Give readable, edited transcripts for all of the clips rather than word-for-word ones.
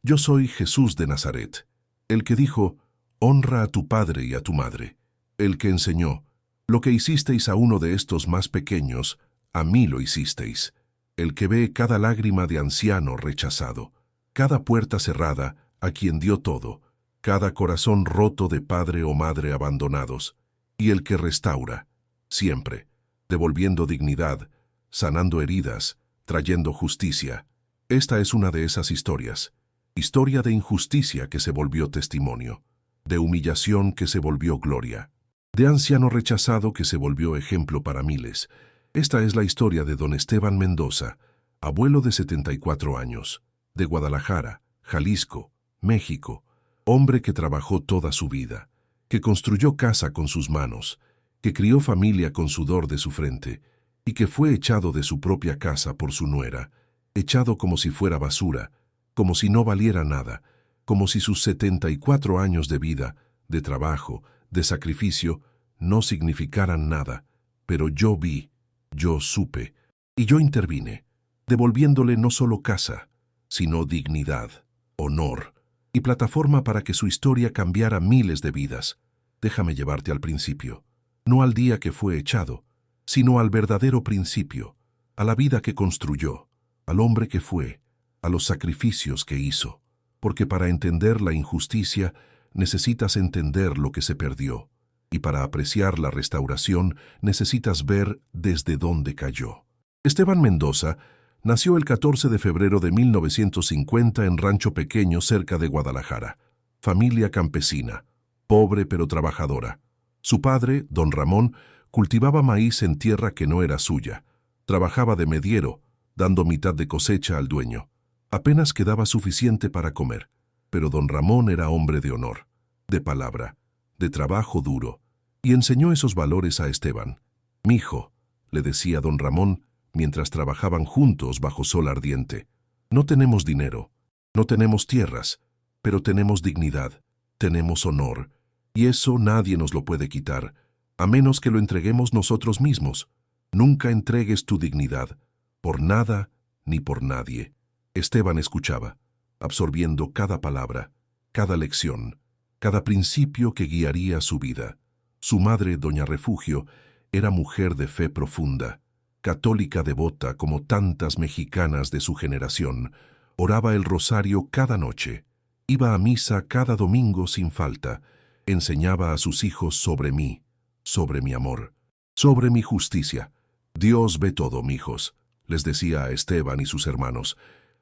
Yo soy Jesús de Nazaret, el que dijo, honra a tu padre y a tu madre, el que enseñó, lo que hicisteis a uno de estos más pequeños, a mí lo hicisteis, el que ve cada lágrima de anciano rechazado, cada puerta cerrada, a quien dio todo, cada corazón roto de padre o madre abandonados, y el que restaura, siempre, devolviendo dignidad, sanando heridas, trayendo justicia. Esta es una de esas historias. Historia de injusticia que se volvió testimonio, de humillación que se volvió gloria, de anciano rechazado que se volvió ejemplo para miles. Esta es la historia de don Esteban Mendoza, abuelo de 74 años, de Guadalajara, Jalisco, México, hombre que trabajó toda su vida, que construyó casa con sus manos, que crió familia con sudor de su frente, y que fue echado de su propia casa por su nuera, echado como si fuera basura, como si no valiera nada, como si sus 74 años de vida, de trabajo, de sacrificio, no significaran nada. Pero yo vi, yo supe, y yo intervine, devolviéndole no solo casa, sino dignidad, honor, y plataforma para que su historia cambiara miles de vidas. Déjame llevarte al principio, no al día que fue echado, sino al verdadero principio, a la vida que construyó, al hombre que fue, a los sacrificios que hizo, porque para entender la injusticia necesitas entender lo que se perdió, y para apreciar la restauración necesitas ver desde dónde cayó. Esteban Mendoza nació el 14 de febrero de 1950 en Rancho Pequeño cerca de Guadalajara, familia campesina, pobre pero trabajadora. Su padre, don Ramón, cultivaba maíz en tierra que no era suya, trabajaba de mediero, dando mitad de cosecha al dueño. Apenas quedaba suficiente para comer, pero don Ramón era hombre de honor, de palabra, de trabajo duro, y enseñó esos valores a Esteban. «Mijo», le decía don Ramón mientras trabajaban juntos bajo sol ardiente, «no tenemos dinero, no tenemos tierras, pero tenemos dignidad, tenemos honor, y eso nadie nos lo puede quitar, a menos que lo entreguemos nosotros mismos. Nunca entregues tu dignidad, por nada ni por nadie». Esteban escuchaba, absorbiendo cada palabra, cada lección, cada principio que guiaría su vida. Su madre, doña Refugio, era mujer de fe profunda, católica devota como tantas mexicanas de su generación. Oraba el rosario cada noche, iba a misa cada domingo sin falta, enseñaba a sus hijos sobre mí, sobre mi amor, sobre mi justicia. «Dios ve todo, mijos», les decía a Esteban y sus hermanos.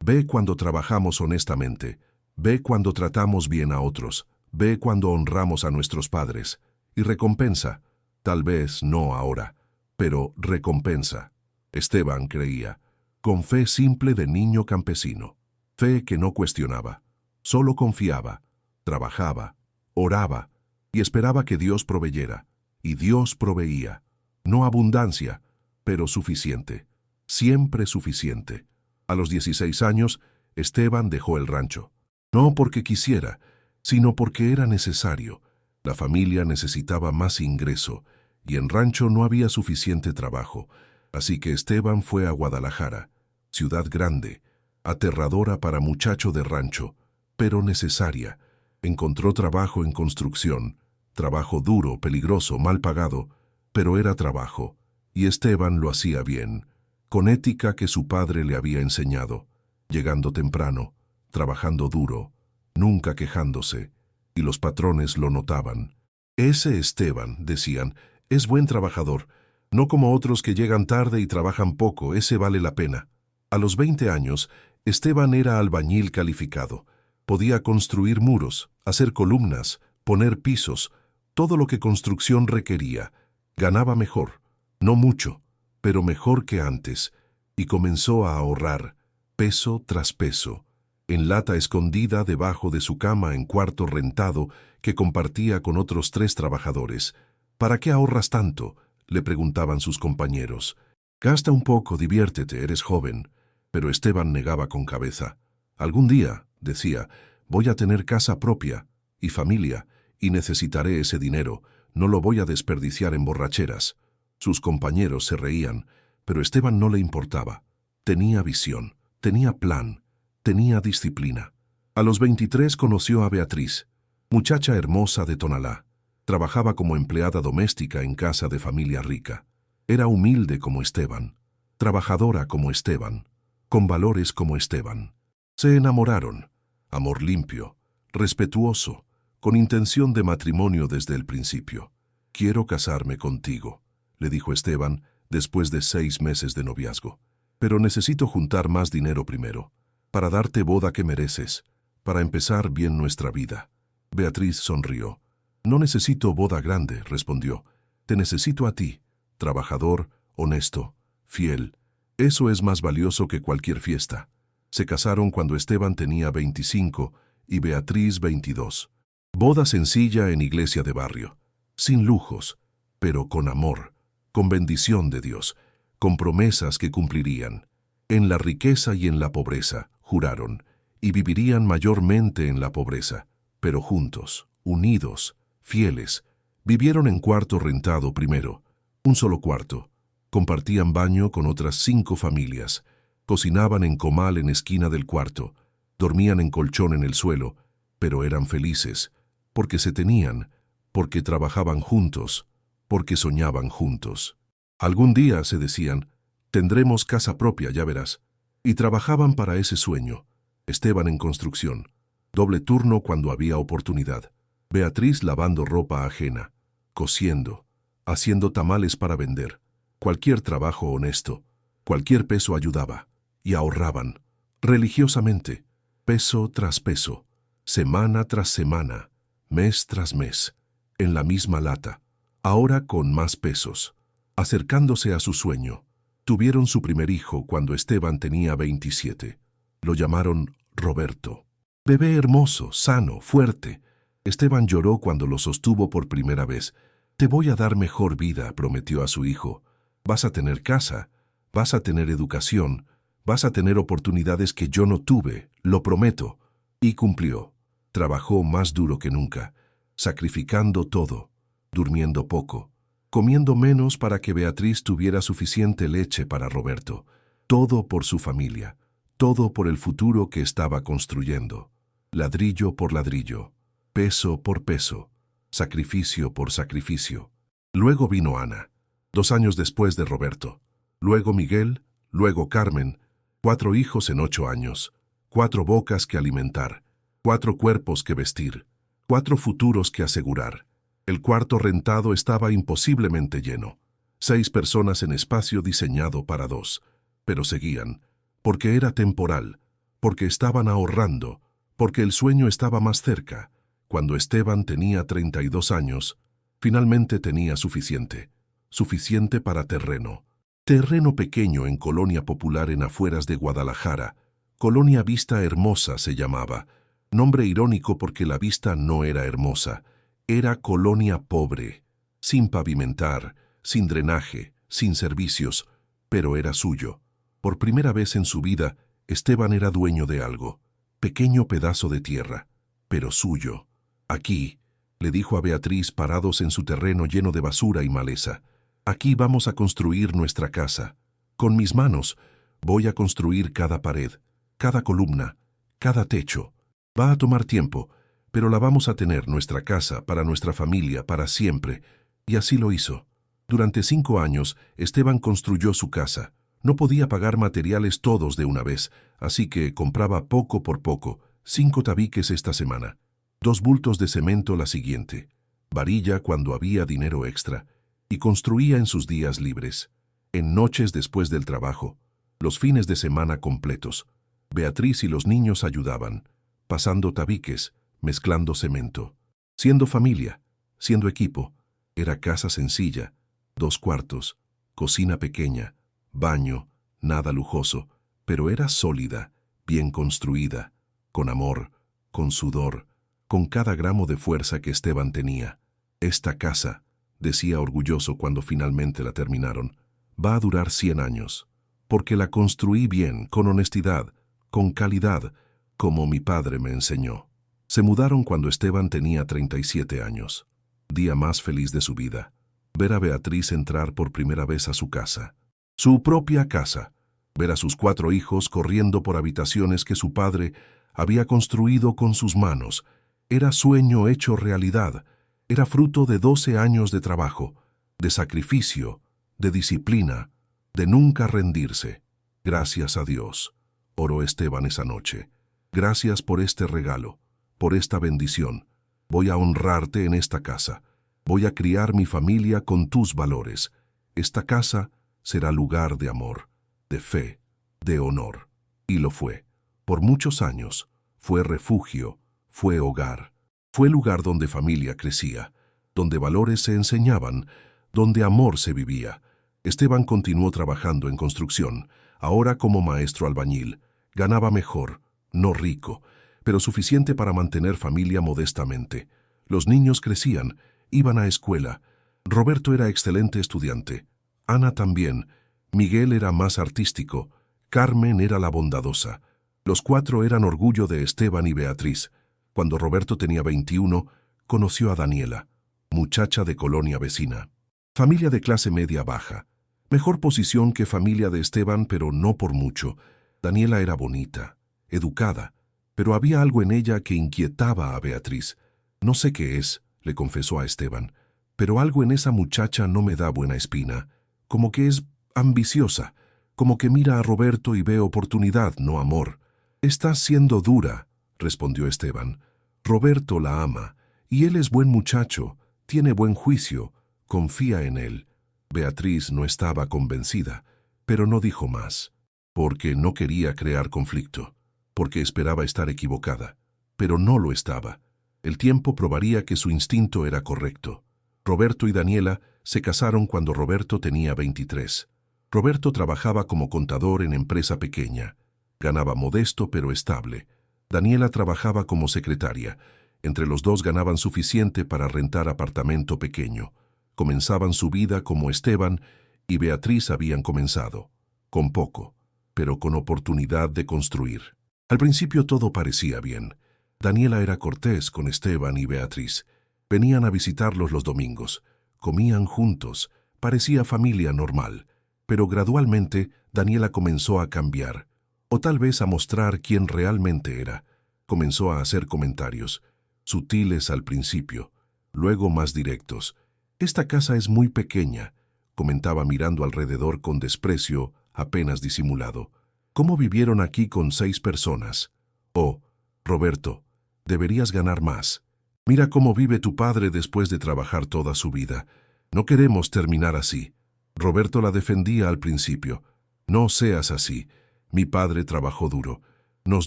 «Ve cuando trabajamos honestamente, ve cuando tratamos bien a otros, ve cuando honramos a nuestros padres, y recompensa, tal vez no ahora, pero recompensa». Esteban creía, con fe simple de niño campesino, fe que no cuestionaba, solo confiaba, trabajaba, oraba, y esperaba que Dios proveyera, y Dios proveía, no abundancia, pero suficiente, siempre suficiente. A los 16 años, Esteban dejó el rancho. No porque quisiera, sino porque era necesario. La familia necesitaba más ingreso, y en rancho no había suficiente trabajo. Así que Esteban fue a Guadalajara, ciudad grande, aterradora para muchacho de rancho, pero necesaria. Encontró trabajo en construcción, trabajo duro, peligroso, mal pagado, pero era trabajo, y Esteban lo hacía bien, con ética que su padre le había enseñado, llegando temprano, trabajando duro, nunca quejándose, y los patrones lo notaban. «Ese Esteban», decían, «es buen trabajador, no como otros que llegan tarde y trabajan poco, ese vale la pena». A los 20 años, Esteban era albañil calificado. Podía construir muros, hacer columnas, poner pisos, todo lo que construcción requería. Ganaba mejor, no mucho, pero mejor que antes, y comenzó a ahorrar, peso tras peso, en lata escondida debajo de su cama en cuarto rentado que compartía con otros 3 trabajadores. «¿Para qué ahorras tanto?», le preguntaban sus compañeros. «Gasta un poco, diviértete, eres joven». Pero Esteban negaba con cabeza. «Algún día», decía, «voy a tener casa propia y familia, y necesitaré ese dinero, no lo voy a desperdiciar en borracheras». Sus compañeros se reían, pero Esteban no le importaba. Tenía visión, tenía plan, tenía disciplina. A los 23 conoció a Beatriz, muchacha hermosa de Tonalá. Trabajaba como empleada doméstica en casa de familia rica. Era humilde como Esteban, trabajadora como Esteban, con valores como Esteban. Se enamoraron, amor limpio, respetuoso, con intención de matrimonio desde el principio. «Quiero casarme contigo», le dijo Esteban después de 6 meses de noviazgo. «Pero necesito juntar más dinero primero, para darte boda que mereces, para empezar bien nuestra vida». Beatriz sonrió. «No necesito boda grande», respondió. «Te necesito a ti, trabajador, honesto, fiel. Eso es más valioso que cualquier fiesta». Se casaron cuando Esteban tenía 25 y Beatriz 22. Boda sencilla en iglesia de barrio, sin lujos, pero con amor, con bendición de Dios, con promesas que cumplirían. En la riqueza y en la pobreza, juraron, y vivirían mayormente en la pobreza, pero juntos, unidos, fieles. Vivieron en cuarto rentado primero, un solo cuarto. Compartían baño con otras 5 familias. Cocinaban en comal en esquina del cuarto. Dormían en colchón en el suelo, pero eran felices, porque se tenían, porque trabajaban juntos, porque soñaban juntos. Algún día, se decían, tendremos casa propia, ya verás. Y trabajaban para ese sueño. Esteban en construcción, doble turno cuando había oportunidad. Beatriz lavando ropa ajena, cosiendo, haciendo tamales para vender. Cualquier trabajo honesto, cualquier peso ayudaba. Y ahorraban, religiosamente, peso tras peso, semana tras semana, mes tras mes, en la misma lata, ahora con más pesos, acercándose a su sueño. Tuvieron su primer hijo cuando Esteban tenía 27. Lo llamaron Roberto. Bebé hermoso, sano, fuerte. Esteban lloró cuando lo sostuvo por primera vez. «Te voy a dar mejor vida», prometió a su hijo. «Vas a tener casa, vas a tener educación, vas a tener oportunidades que yo no tuve, lo prometo». Y cumplió. Trabajó más duro que nunca, sacrificando todo, durmiendo poco, comiendo menos para que Beatriz tuviera suficiente leche para Roberto. Todo por su familia, todo por el futuro que estaba construyendo. Ladrillo por ladrillo, peso por peso, sacrificio por sacrificio. Luego vino Ana, 2 años después de Roberto. Luego Miguel, luego Carmen. 4 hijos en 8 años, 4 bocas que alimentar, 4 cuerpos que vestir, 4 futuros que asegurar. El cuarto rentado estaba imposiblemente lleno. 6 personas en espacio diseñado para 2. Pero seguían, porque era temporal, porque estaban ahorrando, porque el sueño estaba más cerca. Cuando Esteban tenía 32 años, finalmente tenía suficiente. Suficiente para terreno. Terreno pequeño en colonia popular en afueras de Guadalajara. Colonia Vista Hermosa se llamaba. Nombre irónico porque la vista no era hermosa. Era colonia pobre, sin pavimentar, sin drenaje, sin servicios, pero era suyo. Por primera vez en su vida, Esteban era dueño de algo. Pequeño pedazo de tierra, pero suyo. «Aquí», le dijo a Beatriz parados en su terreno lleno de basura y maleza. «Aquí vamos a construir nuestra casa. Con mis manos voy a construir cada pared, cada columna, cada techo. Va a tomar tiempo, pero la vamos a tener nuestra casa para nuestra familia para siempre». Y así lo hizo. Durante 5 años, Esteban construyó su casa. No podía pagar materiales todos de una vez, así que compraba poco por poco, 5 tabiques esta semana, 2 bultos de cemento la siguiente, varilla cuando había dinero extra, y construía en sus días libres, en noches después del trabajo, los fines de semana completos. Beatriz y los niños ayudaban, pasando tabiques, mezclando cemento. Siendo familia, siendo equipo, era casa sencilla, 2 cuartos, cocina pequeña, baño, nada lujoso, pero era sólida, bien construida, con amor, con sudor, con cada gramo de fuerza que Esteban tenía. «Esta casa», decía orgulloso cuando finalmente la terminaron, «va a durar 100 años, porque la construí bien, con honestidad, con calidad, como mi padre me enseñó». Se mudaron cuando Esteban tenía 37 años. Día más feliz de su vida. Ver a Beatriz entrar por primera vez a su casa. Su propia casa. Ver a sus 4 hijos corriendo por habitaciones que su padre había construido con sus manos. Era sueño hecho realidad. Era fruto de 12 años de trabajo, de sacrificio, de disciplina, de nunca rendirse. Gracias a Dios, oró Esteban esa noche. Gracias por este regalo, por esta bendición. Voy a honrarte en esta casa. Voy a criar mi familia con tus valores. Esta casa será lugar de amor, de fe, de honor. Y lo fue. Por muchos años, fue refugio, fue hogar. Fue lugar donde familia crecía, donde valores se enseñaban, donde amor se vivía. Esteban continuó trabajando en construcción, ahora como maestro albañil. Ganaba mejor, no rico, pero suficiente para mantener familia modestamente. Los niños crecían, iban a escuela. Roberto era excelente estudiante. Ana también. Miguel era más artístico. Carmen era la bondadosa. Los 4 eran orgullo de Esteban y Beatriz. Cuando Roberto tenía 21, conoció a Daniela, muchacha de colonia vecina. Familia de clase media baja. Mejor posición que familia de Esteban, pero no por mucho. Daniela era bonita, educada, pero había algo en ella que inquietaba a Beatriz. No sé qué es, le confesó a Esteban, pero algo en esa muchacha no me da buena espina. Como que es ambiciosa, como que mira a Roberto y ve oportunidad, no amor. Estás siendo dura, respondió Esteban. Roberto la ama, y él es buen muchacho, tiene buen juicio, confía en él. Beatriz no estaba convencida, pero no dijo más, porque no quería crear conflicto, porque esperaba estar equivocada, pero no lo estaba. El tiempo probaría que su instinto era correcto. Roberto y Daniela se casaron cuando Roberto tenía 23. Roberto trabajaba como contador en empresa pequeña. Ganaba modesto pero estable. Daniela trabajaba como secretaria. Entre los dos ganaban suficiente para rentar apartamento pequeño. Comenzaban su vida como Esteban y Beatriz habían comenzado. Con poco, pero con oportunidad de construir. Al principio todo parecía bien. Daniela era cortés con Esteban y Beatriz. Venían a visitarlos los domingos. Comían juntos. Parecía familia normal. Pero gradualmente Daniela comenzó a cambiar. O tal vez a mostrar quién realmente era. Comenzó a hacer comentarios, sutiles al principio, luego más directos. «Esta casa es muy pequeña», comentaba mirando alrededor con desprecio, apenas disimulado. «¿Cómo vivieron aquí con 6 personas? Oh, Roberto, deberías ganar más. Mira cómo vive tu padre después de trabajar toda su vida. No queremos terminar así». Roberto la defendía al principio. «No seas así. Mi padre trabajó duro. Nos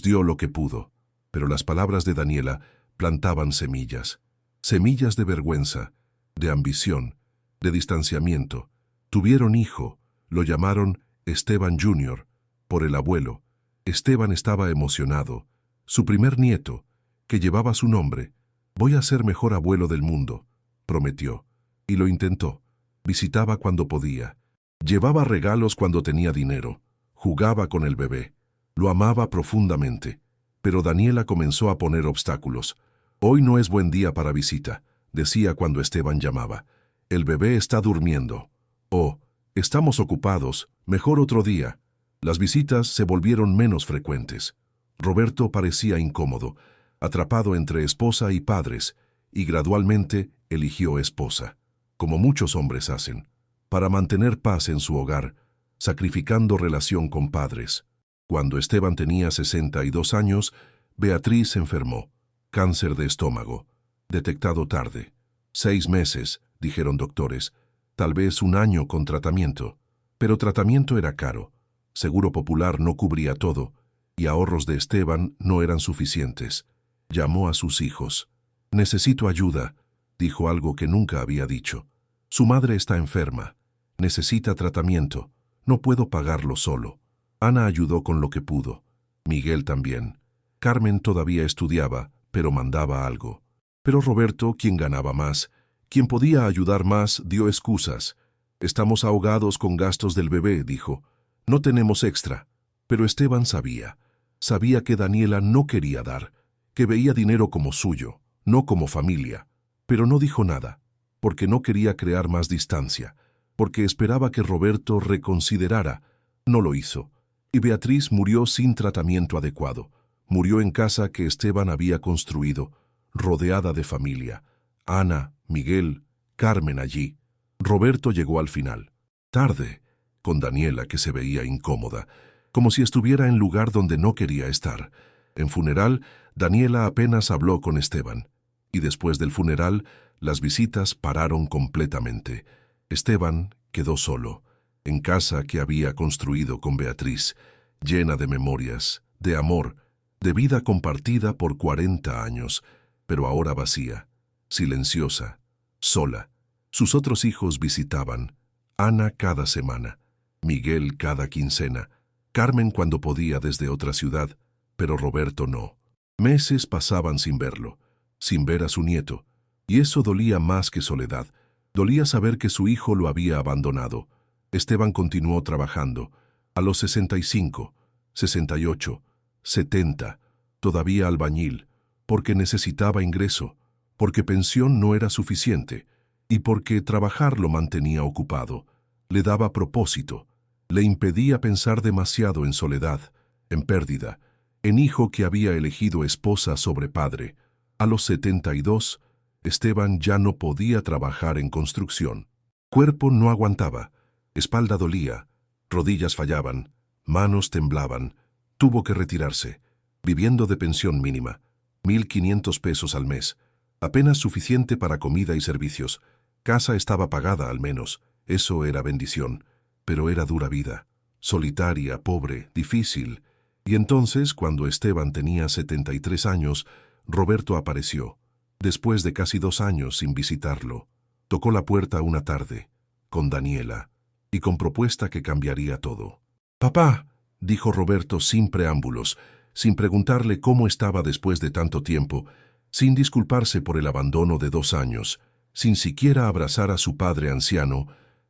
dio lo que pudo». Pero las palabras de Daniela plantaban semillas. Semillas de vergüenza, de ambición, de distanciamiento. Tuvieron hijo. Lo llamaron Esteban Jr., por el abuelo. Esteban estaba emocionado. Su primer nieto, que llevaba su nombre. «Voy a ser mejor abuelo del mundo», prometió. Y lo intentó. Visitaba cuando podía. Llevaba regalos cuando tenía dinero. Jugaba con el bebé. Lo amaba profundamente. Pero Daniela comenzó a poner obstáculos. «Hoy no es buen día para visita», decía cuando Esteban llamaba. «El bebé está durmiendo». «Oh, estamos ocupados, mejor otro día». Las visitas se volvieron menos frecuentes. Roberto parecía incómodo, atrapado entre esposa y padres, y gradualmente eligió esposa, como muchos hombres hacen, para mantener paz en su hogar, sacrificando relación con padres. Cuando Esteban tenía 62 años, Beatriz enfermó. Cáncer de estómago. Detectado tarde. 6 meses, dijeron doctores. Tal vez 1 año con tratamiento. Pero tratamiento era caro. Seguro Popular no cubría todo, y ahorros de Esteban no eran suficientes. Llamó a sus hijos. «Necesito ayuda», dijo algo que nunca había dicho. «Su madre está enferma. Necesita tratamiento. No puedo pagarlo solo». Ana ayudó con lo que pudo. Miguel también. Carmen todavía estudiaba, pero mandaba algo. Pero Roberto, quien ganaba más, quien podía ayudar más, dio excusas. «Estamos ahogados con gastos del bebé», dijo. «No tenemos extra». Pero Esteban sabía. Sabía que Daniela no quería dar, que veía dinero como suyo, no como familia. Pero no dijo nada, porque no quería crear más distancia, porque esperaba que Roberto reconsiderara. No lo hizo. Y Beatriz murió sin tratamiento adecuado. Murió en casa que Esteban había construido, rodeada de familia. Ana, Miguel, Carmen allí. Roberto llegó al final. Tarde, con Daniela que se veía incómoda, como si estuviera en lugar donde no quería estar. En funeral, Daniela apenas habló con Esteban. Y después del funeral, las visitas pararon completamente. Esteban quedó solo, en casa que había construido con Beatriz, llena de memorias, de amor, de vida compartida por 40 años, pero ahora vacía, silenciosa, sola. Sus otros hijos visitaban, Ana cada semana, Miguel cada quincena, Carmen cuando podía desde otra ciudad, pero Roberto no. Meses pasaban sin verlo, sin ver a su nieto, y eso dolía más que soledad. Dolía saber que su hijo lo había abandonado. Esteban continuó trabajando. A los 65, 68, 70, todavía albañil, porque necesitaba ingreso, porque pensión no era suficiente, y porque trabajar lo mantenía ocupado, le daba propósito, le impedía pensar demasiado en soledad, en pérdida, en hijo que había elegido esposa sobre padre. A los 72, Esteban ya no podía trabajar en construcción. Cuerpo no aguantaba, espalda dolía, rodillas fallaban, manos temblaban. Tuvo que retirarse, viviendo de pensión mínima, 1.500 pesos al mes, apenas suficiente para comida y servicios. Casa estaba pagada al menos, eso era bendición, pero era dura vida, solitaria, pobre, difícil. Y entonces, cuando Esteban tenía 73 años, Roberto apareció, después de casi 2 años sin visitarlo. Tocó la puerta una tarde, con Daniela, y con propuesta que cambiaría todo. «Papá», dijo Roberto sin preámbulos, sin preguntarle cómo estaba después de tanto tiempo, sin disculparse por el abandono de 2 años, sin siquiera abrazar a su padre anciano.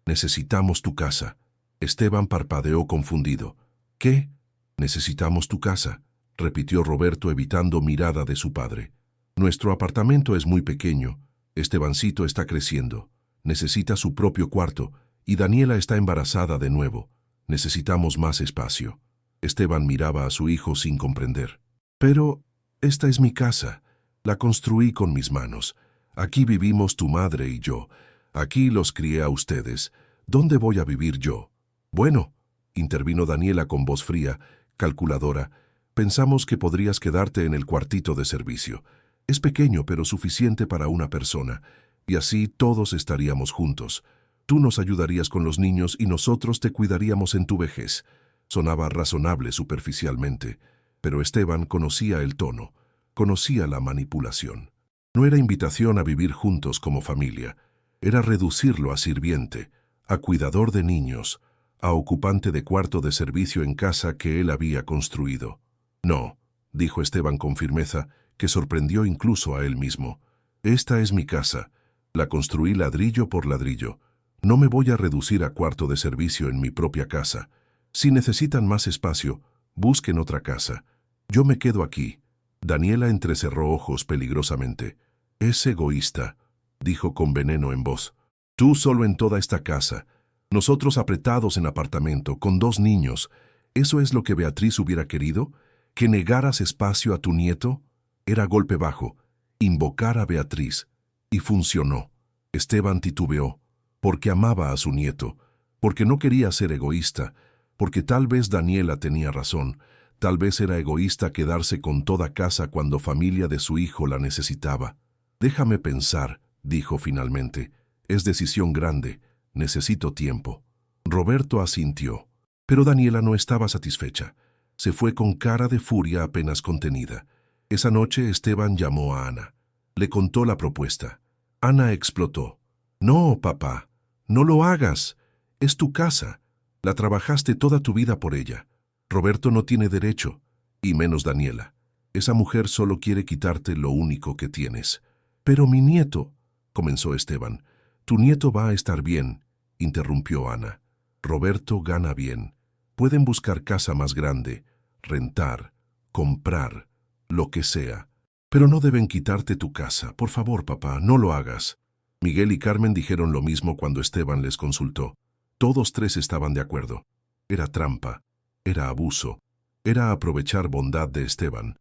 «Necesitamos tu casa». Esteban parpadeó confundido. «¿Qué? Necesitamos tu casa», repitió Roberto evitando mirada de su padre. «Nuestro apartamento es muy pequeño. Estebancito está creciendo. Necesita su propio cuarto y Daniela está embarazada de nuevo. Necesitamos más espacio». Esteban miraba a su hijo sin comprender. «Pero esta es mi casa. La construí con mis manos. Aquí vivimos tu madre y yo. Aquí los crié a ustedes. ¿Dónde voy a vivir yo?» «Bueno», intervino Daniela con voz fría, calculadora, «pensamos que podrías quedarte en el cuartito de servicio. Es pequeño pero suficiente para una persona, y así todos estaríamos juntos. Tú nos ayudarías con los niños y nosotros te cuidaríamos en tu vejez». Sonaba razonable superficialmente, pero Esteban conocía el tono, conocía la manipulación. No era invitación a vivir juntos como familia, era reducirlo a sirviente, a cuidador de niños, a ocupante de cuarto de servicio en casa que él había construido. «No», dijo Esteban con firmeza, que sorprendió incluso a él mismo. «Esta es mi casa. La construí ladrillo por ladrillo. No me voy a reducir a cuarto de servicio en mi propia casa. Si necesitan más espacio, busquen otra casa. Yo me quedo aquí». Daniela entrecerró ojos peligrosamente. «Es egoísta», dijo con veneno en voz. «Tú solo en toda esta casa. Nosotros apretados en apartamento, con 2 niños. ¿Eso es lo que Beatriz hubiera querido? ¿Que negaras espacio a tu nieto?» Era golpe bajo, invocar a Beatriz. Y funcionó. Esteban titubeó, porque amaba a su nieto, porque no quería ser egoísta, porque tal vez Daniela tenía razón, tal vez era egoísta quedarse con toda casa cuando familia de su hijo la necesitaba. «Déjame pensar», dijo finalmente. «Es decisión grande. Necesito tiempo». Roberto asintió, pero Daniela no estaba satisfecha. Se fue con cara de furia apenas contenida. Esa noche Esteban llamó a Ana. Le contó la propuesta. Ana explotó. «No, papá, no lo hagas. Es tu casa. La trabajaste toda tu vida por ella. Roberto no tiene derecho, y menos Daniela. Esa mujer solo quiere quitarte lo único que tienes». «Pero mi nieto», comenzó Esteban. «Tu nieto va a estar bien», interrumpió Ana. «Roberto gana bien. Pueden buscar casa más grande, rentar, comprar, lo que sea. Pero no deben quitarte tu casa. Por favor, papá, no lo hagas». Miguel y Carmen dijeron lo mismo cuando Esteban les consultó. Todos 3 estaban de acuerdo. Era trampa, era abuso, era aprovechar bondad de Esteban.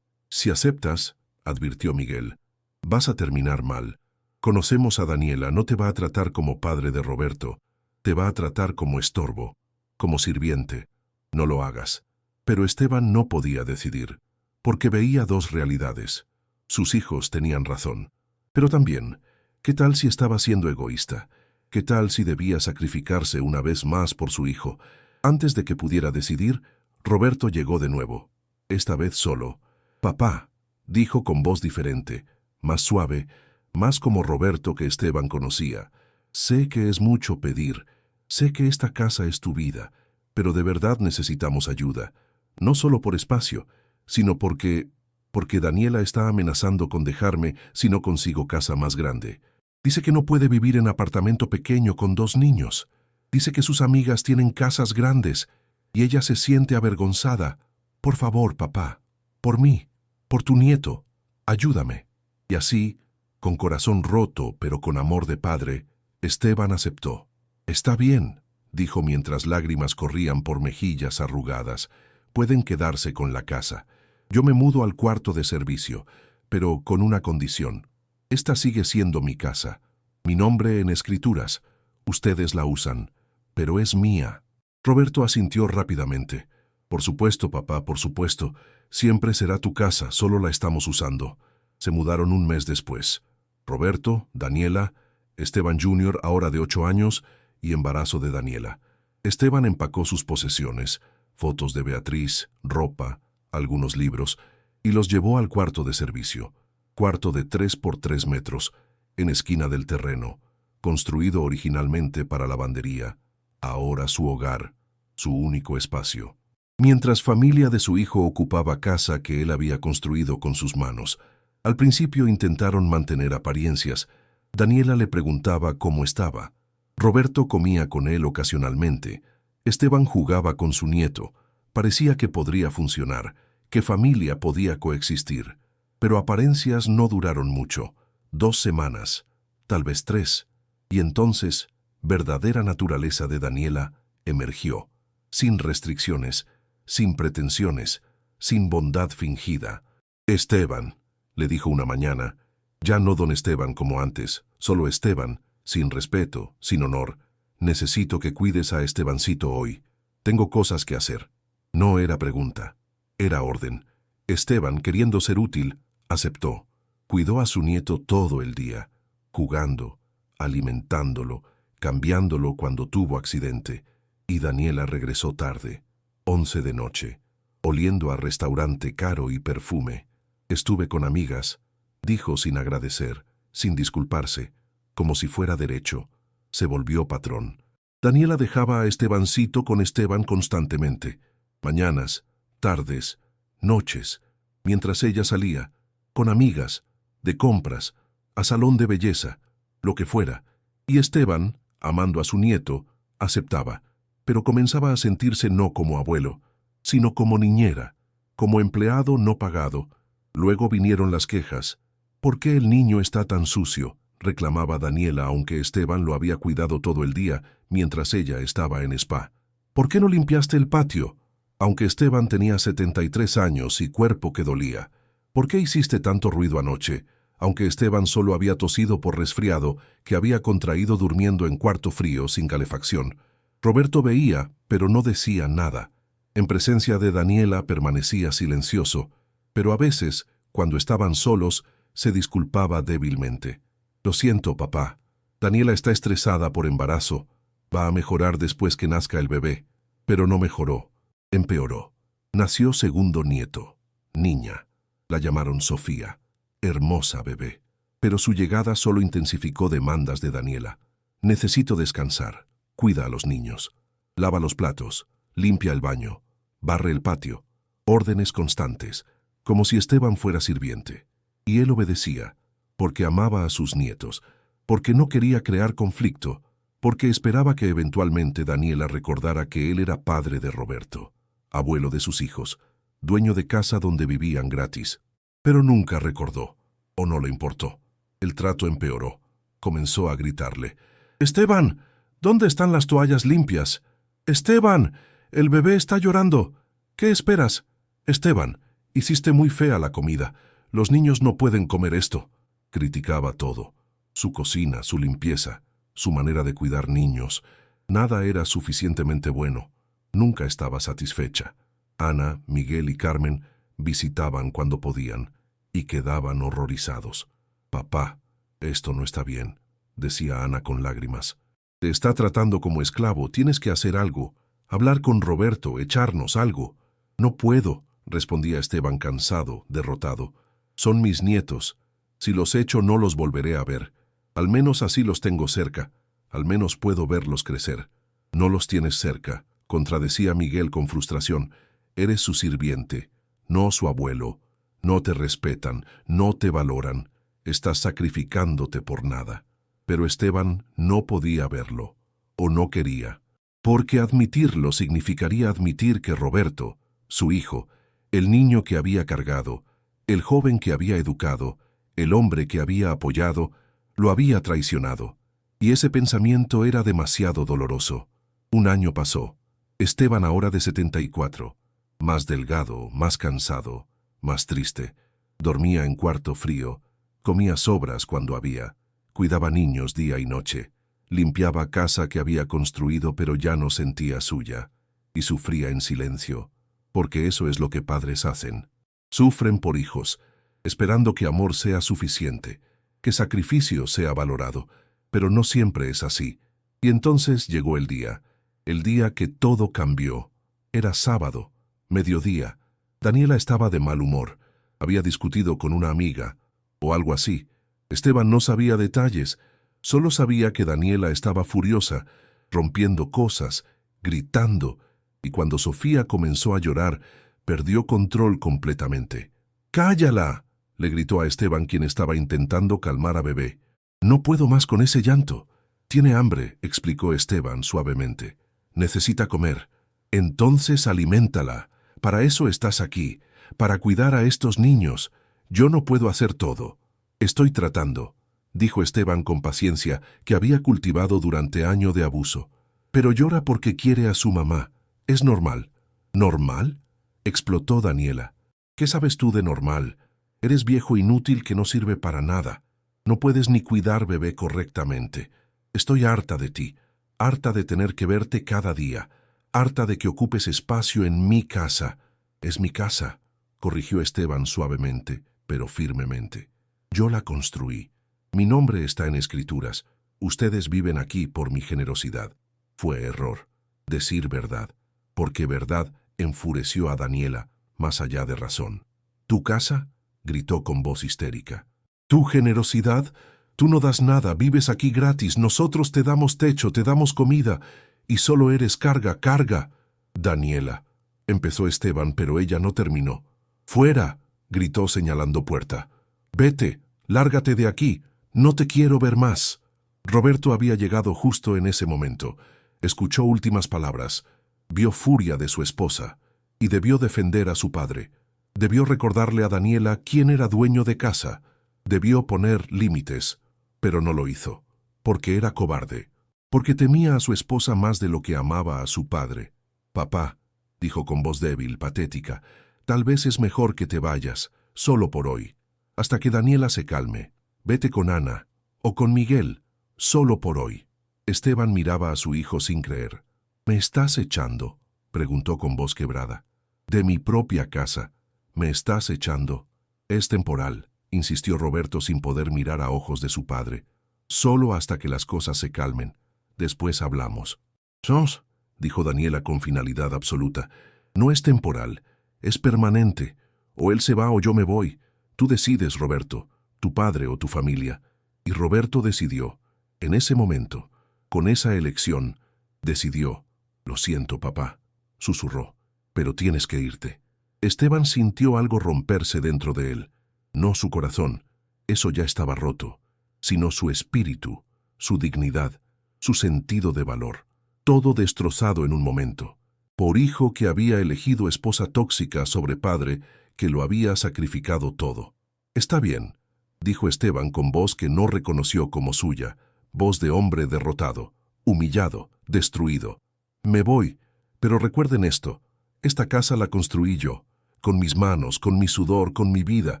Si aceptas, advirtió Miguel, vas a terminar mal. Conocemos a Daniela, no te va a tratar como padre de Roberto, te va a tratar como estorbo, como sirviente. No lo hagas. Pero Esteban no podía decidir, porque veía dos realidades. Sus hijos tenían razón. Pero también, ¿qué tal si estaba siendo egoísta? ¿Qué tal si debía sacrificarse una vez más por su hijo? Antes de que pudiera decidir, Roberto llegó de nuevo, esta vez solo. «Papá», dijo con voz diferente, más suave, más como Roberto que Esteban conocía. «Sé que es mucho pedir, sé que esta casa es tu vida, pero de verdad necesitamos ayuda, no solo por espacio, sino porque Daniela está amenazando con dejarme si no consigo casa más grande. Dice que no puede vivir en apartamento pequeño con 2 niños. Dice que sus amigas tienen casas grandes y ella se siente avergonzada. Por favor, papá, por mí, por tu nieto, ayúdame». Y así, con corazón roto pero con amor de padre, Esteban aceptó. «Está bien», dijo mientras lágrimas corrían por mejillas arrugadas. «Pueden quedarse con la casa. Yo me mudo al cuarto de servicio, pero con una condición. Esta sigue siendo mi casa. Mi nombre en escrituras. Ustedes la usan, pero es mía». Roberto asintió rápidamente. «Por supuesto, papá, por supuesto. Siempre será tu casa, solo la estamos usando». Se mudaron un mes después. Roberto, Daniela, Esteban Jr., ahora de 8 años, y embarazo de Daniela. Esteban empacó sus posesiones, fotos de Beatriz, ropa, algunos libros, y los llevó al cuarto de servicio. Cuarto de 3 por 3 metros, en esquina del terreno, construido originalmente para lavandería, ahora su hogar, su único espacio. Mientras familia de su hijo ocupaba casa que él había construido con sus manos, al principio intentaron mantener apariencias. Daniela le preguntaba cómo estaba. Roberto comía con él ocasionalmente. Esteban jugaba con su nieto. Parecía que podría funcionar, que familia podía coexistir. Pero apariencias no duraron mucho. 2 semanas, tal vez 3. Y entonces, verdadera naturaleza de Daniela emergió, sin restricciones, sin pretensiones, sin bondad fingida. «Esteban», le dijo una mañana, «ya no don Esteban como antes, solo Esteban, sin respeto, sin honor. Necesito que cuides a Estebancito hoy. Tengo cosas que hacer». No era pregunta, era orden. Esteban, queriendo ser útil, aceptó. Cuidó a su nieto todo el día, jugando, alimentándolo, cambiándolo cuando tuvo accidente. Y Daniela regresó tarde, 11 de noche, oliendo a restaurante caro y perfume. «Estuve con amigas», dijo sin agradecer, sin disculparse, como si fuera derecho. Se volvió patrón. Daniela dejaba a Estebancito con Esteban constantemente. Mañanas, tardes, noches, mientras ella salía, con amigas, de compras, a salón de belleza, lo que fuera. Y Esteban, amando a su nieto, aceptaba, pero comenzaba a sentirse no como abuelo, sino como niñera, como empleado no pagado. Luego vinieron las quejas. «¿Por qué el niño está tan sucio?», reclamaba Daniela, aunque Esteban lo había cuidado todo el día mientras ella estaba en spa. «¿Por qué no limpiaste el patio?», aunque Esteban tenía 73 años y cuerpo que dolía. «¿Por qué hiciste tanto ruido anoche?», aunque Esteban solo había tosido por resfriado que había contraído durmiendo en cuarto frío sin calefacción. Roberto veía, pero no decía nada. En presencia de Daniela permanecía silencioso, pero a veces, cuando estaban solos, se disculpaba débilmente. «Lo siento, papá. Daniela está estresada por embarazo. Va a mejorar después que nazca el bebé». Pero no mejoró. Empeoró. Nació segundo nieto. Niña. La llamaron Sofía. Hermosa bebé. Pero su llegada solo intensificó demandas de Daniela. «Necesito descansar. Cuida a los niños. Lava los platos. Limpia el baño. Barre el patio». Órdenes constantes, como si Esteban fuera sirviente. Y él obedecía, porque amaba a sus nietos, porque no quería crear conflicto, porque esperaba que eventualmente Daniela recordara que él era padre de Roberto, abuelo de sus hijos, dueño de casa donde vivían gratis. Pero nunca recordó, o no le importó. El trato empeoró. Comenzó a gritarle: «¡Esteban! ¿Dónde están las toallas limpias? ¡Esteban! ¡El bebé está llorando! ¿Qué esperas? Esteban, Hiciste muy fea la comida. Los niños no pueden comer esto. Criticaba todo. Su cocina, su limpieza, su manera de cuidar niños. Nada era suficientemente bueno. Nunca estaba satisfecha. Ana, Miguel y Carmen visitaban cuando podían y quedaban horrorizados. «Papá, esto no está bien», decía Ana con lágrimas. «Te está tratando como esclavo, tienes que hacer algo. Hablar con Roberto, echarnos algo». «No puedo», respondía Esteban cansado, derrotado. «Son mis nietos. Si los echo no los volveré a ver. Al menos así los tengo cerca. Al menos puedo verlos crecer». «No los tienes cerca», contradecía Miguel con frustración. «Eres su sirviente, no su abuelo. No te respetan, no te valoran. Estás sacrificándote por nada». Pero Esteban no podía verlo, o no quería, porque admitirlo significaría admitir que Roberto, su hijo, el niño que había cargado, el joven que había educado, el hombre que había apoyado, lo había traicionado. Y ese pensamiento era demasiado doloroso. Un año pasó. Esteban, ahora de 74, más delgado, más cansado, más triste, dormía en cuarto frío, comía sobras cuando había, cuidaba niños día y noche, limpiaba casa que había construido pero ya no sentía suya, y sufría en silencio, porque eso es lo que padres hacen. Sufren por hijos, esperando que amor sea suficiente, que sacrificio sea valorado, pero no siempre es así. Y entonces llegó el día que todo cambió. Era sábado, mediodía. Daniela estaba de mal humor, había discutido con una amiga, o algo así. Esteban no sabía detalles, solo sabía que Daniela estaba furiosa, rompiendo cosas, gritando, y cuando Sofía comenzó a llorar, perdió control completamente. «¡Cállala!», le gritó a Esteban, quien estaba intentando calmar a Bebé. «No puedo más con ese llanto». «Tiene hambre», explicó Esteban suavemente. «Necesita comer». «Entonces aliméntala. Para eso estás aquí, para cuidar a estos niños. Yo no puedo hacer todo». «Estoy tratando», dijo Esteban con paciencia que había cultivado durante años de abuso. «Pero llora porque quiere a su mamá. Es normal». «¿Normal?», explotó Daniela. «¿Qué sabes tú de normal? Eres viejo inútil que no sirve para nada. No puedes ni cuidar Bebé correctamente. Estoy harta de ti, harta de tener que verte cada día, harta de que ocupes espacio en mi casa». «Es mi casa», corrigió Esteban suavemente, pero firmemente. «Yo la construí. Mi nombre está en escrituras. Ustedes viven aquí por mi generosidad». Fue error decir verdad, porque verdad enfureció a Daniela más allá de razón. «¿Tu casa?», gritó con voz histérica. «¿Tu generosidad? Tú no das nada, vives aquí gratis, nosotros te damos techo, te damos comida, y solo eres carga, carga». «Daniela», empezó Esteban, pero ella no terminó. «¡Fuera!», gritó señalando puerta. «Vete, lárgate de aquí, no te quiero ver más». Roberto había llegado justo en ese momento. Escuchó últimas palabras, vio furia de su esposa, y debió defender a su padre. Debió recordarle a Daniela quién era dueño de casa. Debió poner límites, pero no lo hizo, porque era cobarde, porque temía a su esposa más de lo que amaba a su padre. «Papá», dijo con voz débil, patética, «tal vez es mejor que te vayas, solo por hoy, hasta que Daniela se calme. Vete con Ana, o con Miguel, solo por hoy». Esteban miraba a su hijo sin creer. «¿Me estás echando?», preguntó con voz quebrada. «De mi propia casa. ¿Me estás echando?». «Es temporal», insistió Roberto sin poder mirar a ojos de su padre. «Solo hasta que las cosas se calmen. Después hablamos». «Sos», dijo Daniela con finalidad absoluta. «No es temporal, es permanente. O él se va o yo me voy. Tú decides, Roberto, tu padre o tu familia». Y Roberto decidió. En ese momento, con esa elección, decidió. «Lo siento, papá», susurró, «pero tienes que irte». Esteban sintió algo romperse dentro de él. No su corazón, eso ya estaba roto, sino su espíritu, su dignidad, su sentido de valor. Todo destrozado en un momento. Por hijo que había elegido esposa tóxica sobre padre que lo había sacrificado todo. «Está bien», dijo Esteban con voz que no reconoció como suya, voz de hombre derrotado, humillado, destruido. «Me voy, pero recuerden esto, esta casa la construí yo, con mis manos, con mi sudor, con mi vida,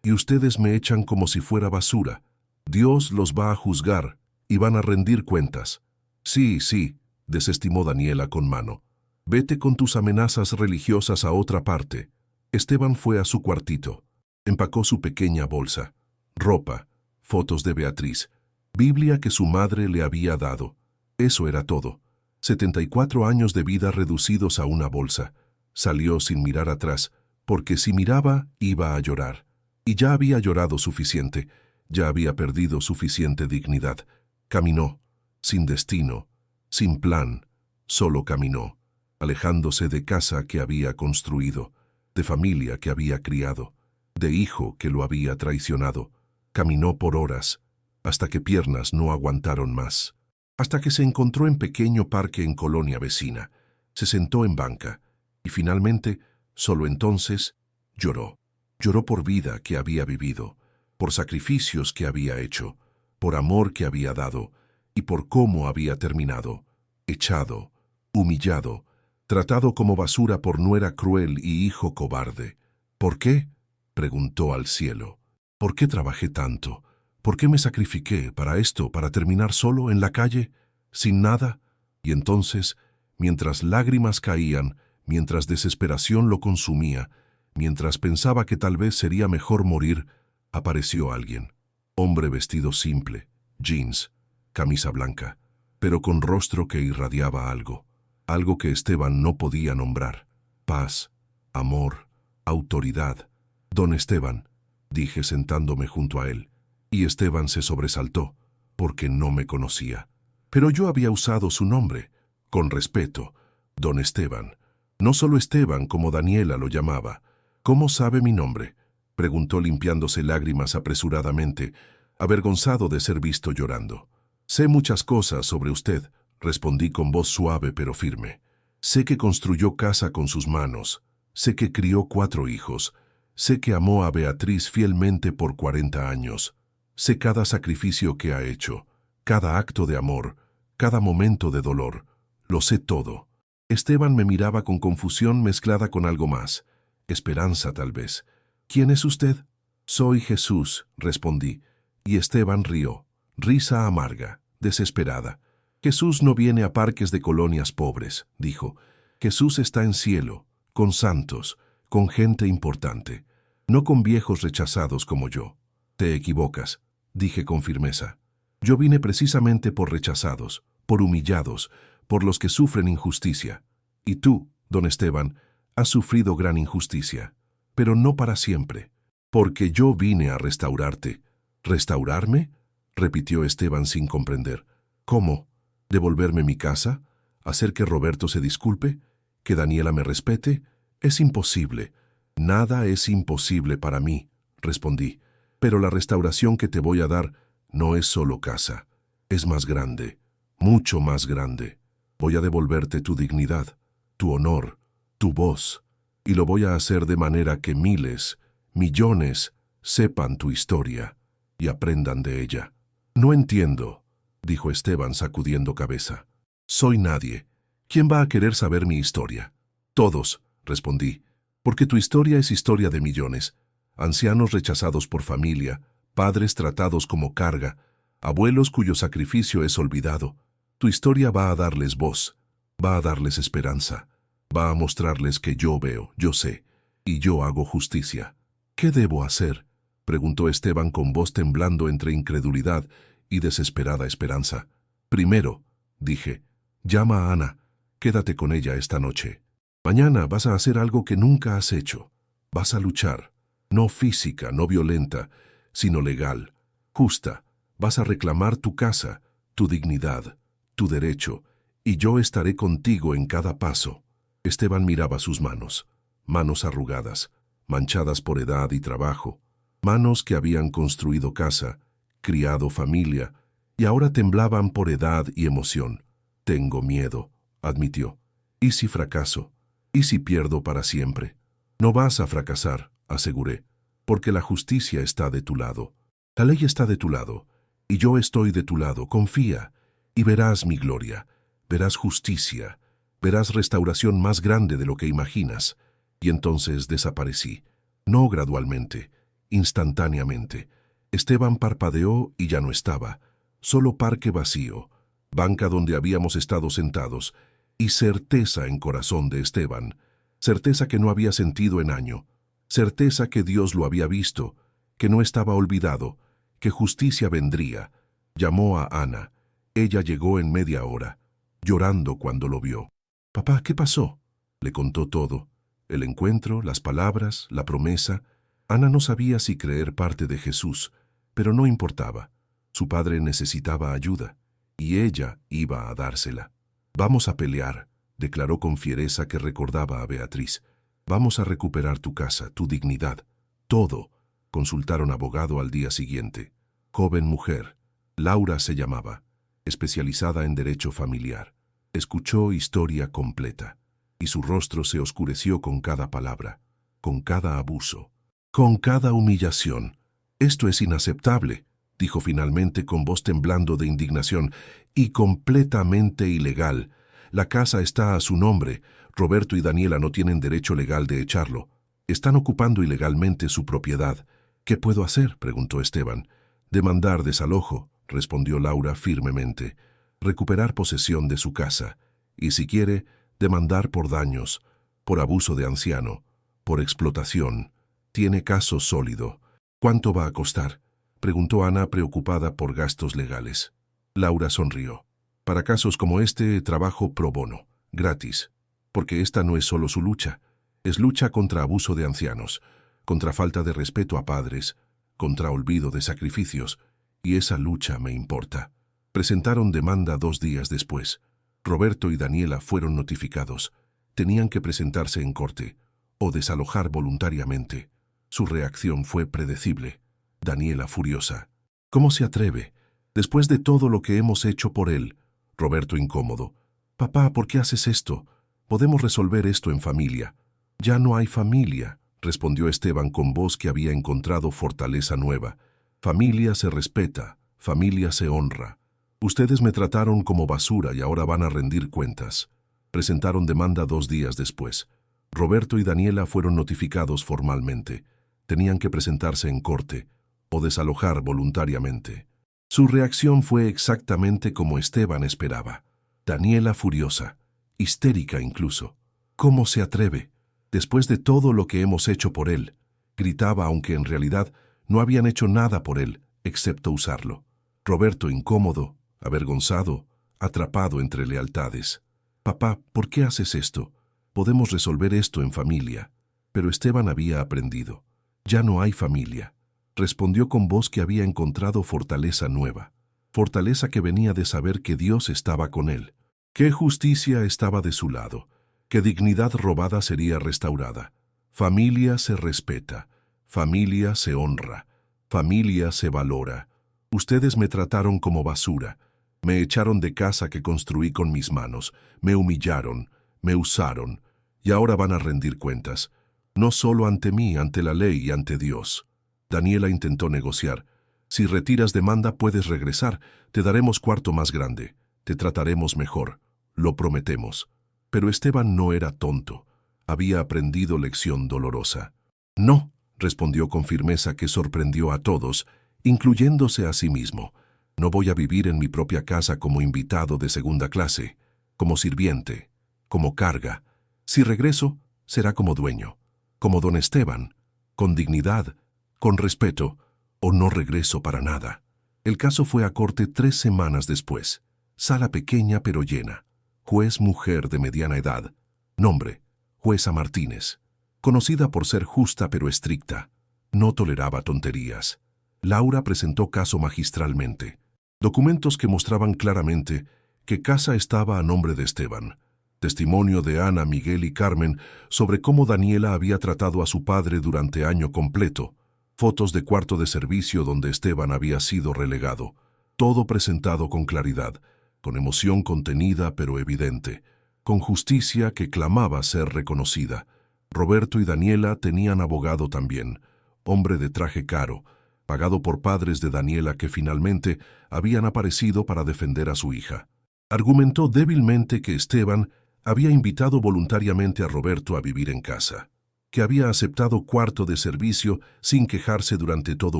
y ustedes me echan como si fuera basura. Dios los va a juzgar y van a rendir cuentas. Sí, sí, desestimó Daniela con mano. Vete con tus amenazas religiosas a otra parte. Esteban fue a su cuartito. Empacó su pequeña bolsa. Ropa, fotos de Beatriz, Biblia que su madre le había dado. Eso era todo. 74 años de vida reducidos a una bolsa. Salió sin mirar atrás, porque si miraba iba a llorar. Y ya había llorado suficiente, ya había perdido suficiente dignidad. Caminó, sin destino, sin plan, solo caminó, alejándose de casa que había construido, de familia que había criado, de hijo que lo había traicionado. Caminó por horas, hasta que piernas no aguantaron más. Hasta que se encontró en pequeño parque en colonia vecina. Se sentó en banca, y finalmente, solo entonces, lloró. Lloró por vida que había vivido, por sacrificios que había hecho, por amor que había dado, y por cómo había terminado, echado, humillado, tratado como basura por nuera cruel y hijo cobarde. ¿Por qué?, preguntó al cielo. ¿Por qué trabajé tanto? ¿Por qué me sacrifiqué para esto, para terminar solo en la calle, sin nada? Y entonces, mientras lágrimas caían, mientras desesperación lo consumía, mientras pensaba que tal vez sería mejor morir, apareció alguien. Hombre vestido simple, jeans, camisa blanca, pero con rostro que irradiaba algo, algo que Esteban no podía nombrar. Paz, amor, autoridad. Don Esteban, dije sentándome junto a él, y Esteban se sobresaltó, porque no me conocía. Pero yo había usado su nombre, con respeto, Don Esteban. No solo Esteban, como Daniela lo llamaba. ¿Cómo sabe mi nombre?, preguntó limpiándose lágrimas apresuradamente, avergonzado de ser visto llorando. Sé muchas cosas sobre usted, respondí con voz suave pero firme. Sé que construyó casa con sus manos, sé que crió 4 hijos, sé que amó a Beatriz fielmente por 40 años, sé cada sacrificio que ha hecho, cada acto de amor, cada momento de dolor, lo sé todo. Esteban me miraba con confusión mezclada con algo más, esperanza tal vez. ¿Quién es usted? Soy Jesús, respondí, y Esteban rió, risa amarga, desesperada. Jesús no viene a parques de colonias pobres, dijo. Jesús está en cielo, con santos, con gente importante, no con viejos rechazados como yo. Te equivocas, dije con firmeza. Yo vine precisamente por rechazados, por humillados, por los que sufren injusticia. Y tú, don Esteban, has sufrido gran injusticia, pero no para siempre, porque yo vine a restaurarte. ¿Restaurarme?, repitió Esteban sin comprender. ¿Cómo? ¿Devolverme mi casa? ¿Hacer que Roberto se disculpe? ¿Que Daniela me respete? Es imposible. Nada es imposible para mí, respondí. Pero la restauración que te voy a dar no es solo casa. Es más grande, mucho más grande. Voy a devolverte tu dignidad, tu honor, tu voz, y lo voy a hacer de manera que miles, millones, sepan tu historia y aprendan de ella. No entiendo, dijo Esteban sacudiendo cabeza. Soy nadie. ¿Quién va a querer saber mi historia? Todos, respondí, porque tu historia es historia de millones. Ancianos rechazados por familia, padres tratados como carga, abuelos cuyo sacrificio es olvidado. Tu historia va a darles voz, va a darles esperanza, va a mostrarles que yo veo, yo sé, y yo hago justicia. ¿Qué debo hacer?, preguntó Esteban con voz temblando entre incredulidad y desesperada esperanza. Primero, dije, llama a Ana, quédate con ella esta noche. Mañana vas a hacer algo que nunca has hecho. Vas a luchar, no física, no violenta, sino legal, justa. Vas a reclamar tu casa, tu dignidad, tu derecho, y yo estaré contigo en cada paso. Esteban miraba sus manos, manos arrugadas, manchadas por edad y trabajo, manos que habían construido casa, criado familia, y ahora temblaban por edad y emoción. Tengo miedo, admitió. ¿Y si fracaso? ¿Y si pierdo para siempre? No vas a fracasar, aseguré, porque la justicia está de tu lado. La ley está de tu lado, y yo estoy de tu lado. Confía, y verás mi gloria, verás justicia, verás restauración más grande de lo que imaginas. Y entonces desaparecí. No gradualmente, instantáneamente. Esteban parpadeó y ya no estaba. Solo parque vacío, banca donde habíamos estado sentados, y certeza en corazón de Esteban. Certeza que no había sentido en año. Certeza que Dios lo había visto, que no estaba olvidado, que justicia vendría. Llamó a Ana. Ella llegó en media hora, llorando cuando lo vio. «Papá, ¿qué pasó?». Le contó todo. El encuentro, las palabras, la promesa. Ana no sabía si creer parte de Jesús, pero no importaba. Su padre necesitaba ayuda, y ella iba a dársela. «Vamos a pelear», declaró con fiereza que recordaba a Beatriz. «Vamos a recuperar tu casa, tu dignidad, todo». Consultaron abogado al día siguiente. Joven mujer, Laura se llamaba, especializada en derecho familiar. Escuchó historia completa, y su rostro se oscureció con cada palabra, con cada abuso, con cada humillación. «Esto es inaceptable», dijo finalmente con voz temblando de indignación, «y completamente ilegal. La casa está a su nombre. Roberto y Daniela no tienen derecho legal de echarlo. Están ocupando ilegalmente su propiedad». «¿Qué puedo hacer?», preguntó Esteban. «Demandar desalojo», respondió Laura firmemente. «Recuperar posesión de su casa. Y si quiere, demandar por daños, por abuso de anciano, por explotación. Tiene caso sólido». «¿Cuánto va a costar?», preguntó Ana preocupada por gastos legales. Laura sonrió. «Para casos como este, trabajo pro bono, gratis. Porque esta no es solo su lucha. Es lucha contra abuso de ancianos, contra falta de respeto a padres, contra olvido de sacrificios, y esa lucha me importa». Presentaron demanda 2 días después. Roberto y Daniela fueron notificados. Tenían que presentarse en corte, o desalojar voluntariamente. Su reacción fue predecible. Daniela furiosa. «¿Cómo se atreve? Después de todo lo que hemos hecho por él». Roberto incómodo. «Papá, ¿por qué haces esto? Podemos resolver esto en familia». «Ya no hay familia», respondió Esteban con voz que había encontrado fortaleza nueva. «Familia se respeta, familia se honra. Ustedes me trataron como basura y ahora van a rendir cuentas». Presentaron demanda 2 días después. Roberto y Daniela fueron notificados formalmente. Tenían que presentarse en corte o desalojar voluntariamente. Su reacción fue exactamente como Esteban esperaba. Daniela furiosa, histérica incluso. «¿Cómo se atreve? Después de todo lo que hemos hecho por él», gritaba, aunque en realidad no habían hecho nada por él, excepto usarlo. Roberto incómodo, avergonzado, atrapado entre lealtades. «Papá, ¿por qué haces esto? Podemos resolver esto en familia». Pero Esteban había aprendido. «Ya no hay familia», respondió con voz que había encontrado fortaleza nueva. Fortaleza que venía de saber que Dios estaba con él, que justicia estaba de su lado, que dignidad robada sería restaurada. Familia se respeta, familia se honra, familia se valora. Ustedes me trataron como basura, me echaron de casa que construí con mis manos, me humillaron, me usaron, y ahora van a rendir cuentas, no solo ante mí, ante la ley y ante Dios». Daniela intentó negociar. «Si retiras demanda puedes regresar, te daremos cuarto más grande, te trataremos mejor, lo prometemos». Pero Esteban no era tonto, había aprendido lección dolorosa. «No», respondió con firmeza que sorprendió a todos, incluyéndose a sí mismo. «No voy a vivir en mi propia casa como invitado de segunda clase, como sirviente, como carga. Si regreso, será como dueño, como don Esteban, con dignidad, con respeto, o no regreso para nada». El caso fue a corte 3 semanas después. Sala pequeña pero llena. Juez mujer de mediana edad. Nombre: Jueza Martínez. Conocida por ser justa pero estricta. No toleraba tonterías. Laura presentó caso magistralmente. Documentos que mostraban claramente que casa estaba a nombre de Esteban. Testimonio de Ana, Miguel y Carmen sobre cómo Daniela había tratado a su padre durante año completo. Fotos de cuarto de servicio donde Esteban había sido relegado. Todo presentado con claridad, con emoción contenida pero evidente, con justicia que clamaba ser reconocida. Roberto y Daniela tenían abogado también, hombre de traje caro, pagado por padres de Daniela que finalmente habían aparecido para defender a su hija. Argumentó débilmente que Esteban había invitado voluntariamente a Roberto a vivir en casa. que había aceptado cuarto de servicio sin quejarse durante todo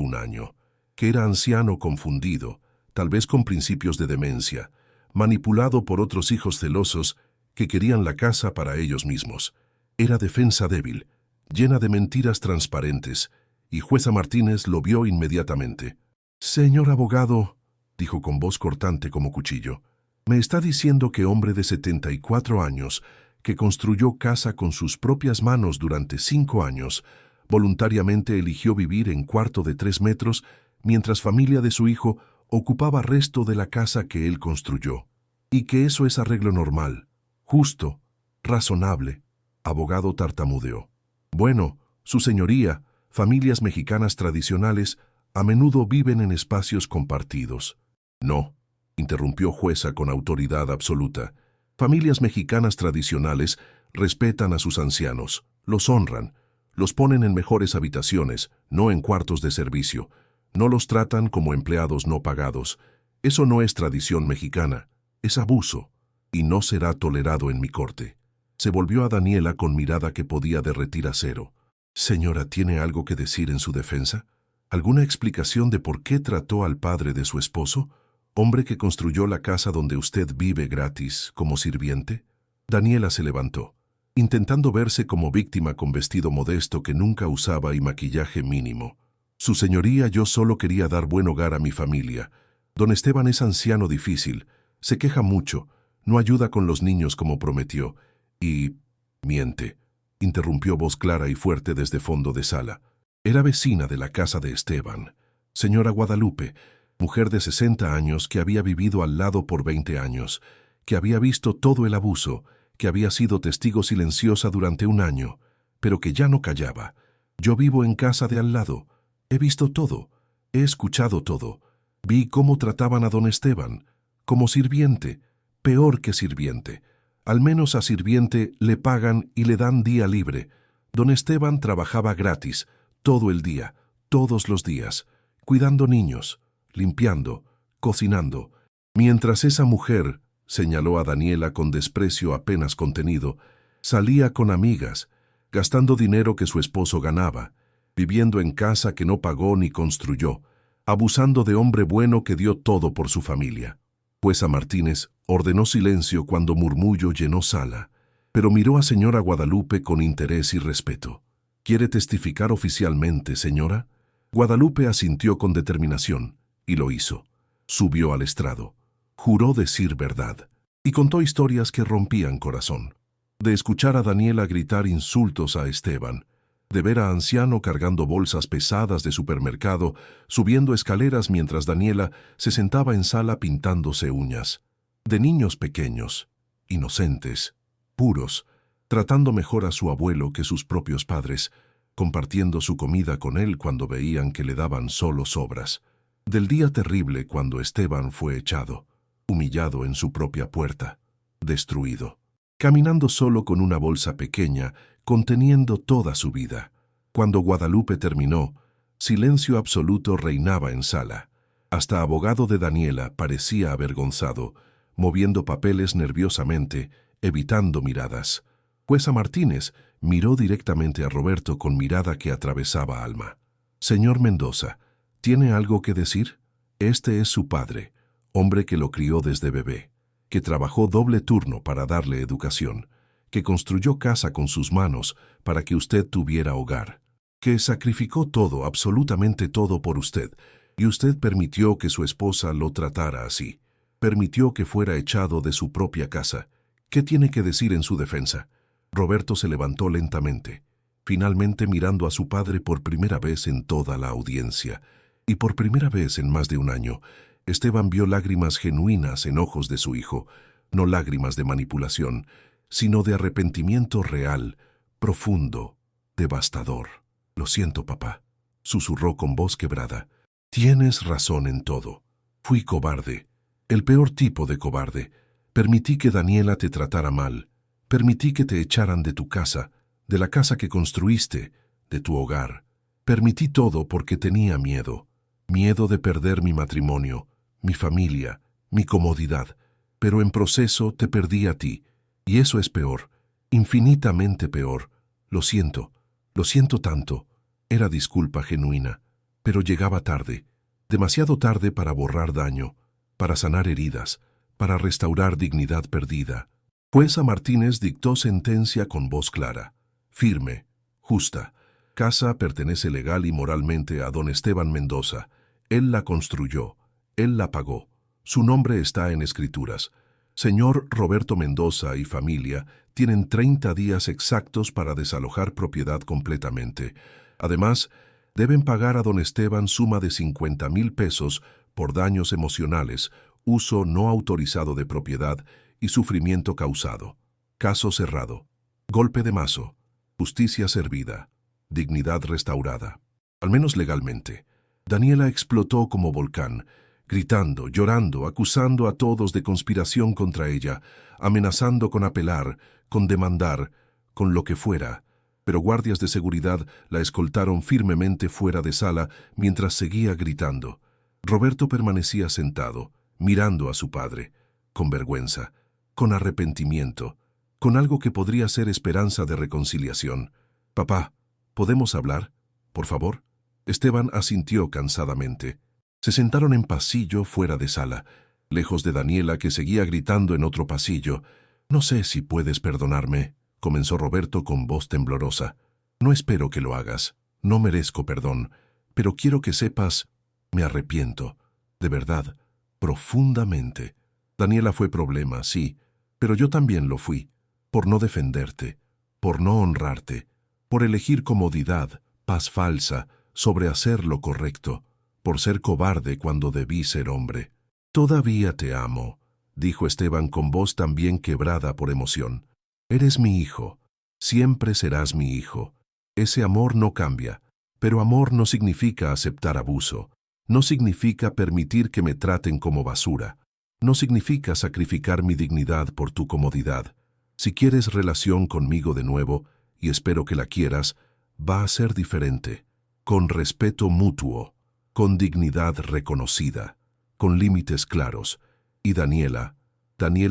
un año, que era anciano confundido, tal vez con principios de demencia, manipulado por otros hijos celosos que querían la casa para ellos mismos. Era defensa débil, llena de mentiras transparentes, y jueza Martínez lo vio inmediatamente. «Señor abogado», dijo con voz cortante como cuchillo, «me está diciendo que hombre de 74 años, que construyó casa con sus propias manos durante 5 años, voluntariamente eligió vivir en cuarto de 3 metros, mientras familia de su hijo ocupaba resto de la casa que él construyó, y que eso es arreglo normal, justo, razonable». Abogado tartamudeó. «Bueno, su señoría, familias mexicanas tradicionales a menudo viven en espacios compartidos». «No», interrumpió jueza con autoridad absoluta. «Familias mexicanas tradicionales respetan a sus ancianos, los honran, los ponen en mejores habitaciones, no en cuartos de servicio, no los tratan como empleados no pagados. Eso no es tradición mexicana, es abuso, y no será tolerado en mi corte». Se volvió a Daniela con mirada que podía derretir acero. «Señora, ¿tiene algo que decir en su defensa? ¿Alguna explicación de por qué trató al padre de su esposo, hombre que construyó la casa donde usted vive gratis, como sirviente?» Daniela se levantó, intentando verse como víctima con vestido modesto que nunca usaba y maquillaje mínimo. «Su señoría, yo solo quería dar buen hogar a mi familia. Don Esteban es anciano difícil, se queja mucho, no ayuda con los niños como prometió, y miente», interrumpió voz clara y fuerte desde fondo de sala. Era vecina de la casa de Esteban, señora Guadalupe, mujer de 60 años que había vivido al lado por 20 años, que había visto todo el abuso, que había sido testigo silenciosa durante un año, pero que ya no callaba. «Yo vivo en casa de al lado. He visto todo. He escuchado todo. Vi cómo trataban a don Esteban, como sirviente, peor que sirviente. Al menos a sirviente le pagan y le dan día libre. Don Esteban trabajaba gratis, todo el día, todos los días, cuidando niños, limpiando, cocinando. Mientras esa mujer», señaló a Daniela con desprecio apenas contenido, «salía con amigas, gastando dinero que su esposo ganaba, viviendo en casa que no pagó ni construyó, abusando de hombre bueno que dio todo por su familia». Jueza Martínez ordenó silencio cuando murmullo llenó sala, pero miró a señora Guadalupe con interés y respeto. «¿Quiere testificar oficialmente, señora?» Guadalupe asintió con determinación, y lo hizo. Subió al estrado. Juró decir verdad, y contó historias que rompían corazón. De escuchar a Daniela gritar insultos a Esteban, de ver a anciano cargando bolsas pesadas de supermercado, subiendo escaleras mientras Daniela se sentaba en sala pintándose uñas, de niños pequeños, inocentes, puros, tratando mejor a su abuelo que sus propios padres, compartiendo su comida con él cuando veían que le daban solo sobras, del día terrible cuando Esteban fue echado, humillado en su propia puerta, destruido, caminando solo con una bolsa pequeña, conteniendo toda su vida. Cuando Guadalupe terminó, silencio absoluto reinaba en sala. Hasta abogado de Daniela parecía avergonzado, moviendo papeles nerviosamente, evitando miradas. Jueza Martínez miró directamente a Roberto con mirada que atravesaba alma. «Señor Mendoza, ¿tiene algo que decir? Este es su padre, hombre que lo crió desde bebé, que trabajó doble turno para darle educación, que construyó casa con sus manos para que usted tuviera hogar, que sacrificó todo, absolutamente todo por usted, y usted permitió que su esposa lo tratara así. Permitió que fuera echado de su propia casa. ¿Qué tiene que decir en su defensa?» Roberto se levantó lentamente, finalmente mirando a su padre por primera vez en toda la audiencia, y por primera vez en más de un año, Esteban vio lágrimas genuinas en ojos de su hijo, no lágrimas de manipulación, sino de arrepentimiento real, profundo, devastador. «Lo siento, papá», susurró con voz quebrada. «Tienes razón en todo. Fui cobarde, el peor tipo de cobarde. Permití que Daniela te tratara mal. Permití que te echaran de tu casa, de la casa que construiste, de tu hogar. Permití todo porque tenía miedo. Miedo de perder mi matrimonio, mi familia, mi comodidad. Pero en proceso te perdí a ti. Y eso es peor, infinitamente peor. Lo siento. Lo siento tanto. Era disculpa genuina, pero llegaba tarde, demasiado tarde para borrar daño, para sanar heridas, para restaurar dignidad perdida. Jueza Martínez dictó sentencia con voz clara, firme, justa. Casa pertenece legal y moralmente a don Esteban Mendoza. Él la construyó, él la pagó. Su nombre está en escrituras. Señor Roberto Mendoza y familia tienen 30 días exactos para desalojar propiedad completamente. Además, deben pagar a don Esteban suma de 50,000 pesos por daños emocionales, uso no autorizado de propiedad y sufrimiento causado. Caso cerrado. Golpe de mazo. Justicia servida. Dignidad restaurada. Al menos legalmente. Daniela explotó como volcán, gritando, llorando, acusando a todos de conspiración contra ella, amenazando con apelar, con demandar, con lo que fuera. Pero guardias de seguridad la escoltaron firmemente fuera de sala mientras seguía gritando. Roberto permanecía sentado, mirando a su padre, con vergüenza, con arrepentimiento, con algo que podría ser esperanza de reconciliación. «Papá, ¿podemos hablar? Por favor». Esteban asintió cansadamente. Se sentaron en pasillo fuera de sala, lejos de Daniela que seguía gritando en otro pasillo. «No sé si puedes perdonarme», comenzó Roberto con voz temblorosa. «No espero que lo hagas. No merezco perdón. Pero quiero que sepas, me arrepiento. De verdad, profundamente. Daniela fue problema, sí, pero yo también lo fui. Por no defenderte, por no honrarte, por elegir comodidad, paz falsa, sobre hacer lo correcto, por ser cobarde cuando debí ser hombre. Todavía te amo», dijo Esteban con voz también quebrada por emoción. «Eres mi hijo. Siempre serás mi hijo. Ese amor no cambia, pero amor no significa aceptar abuso. No significa permitir que me traten como basura. No significa sacrificar mi dignidad por tu comodidad. Si quieres relación conmigo de nuevo, y espero que la quieras, va a ser diferente, con respeto mutuo, con dignidad reconocida, con límites claros. Y Daniela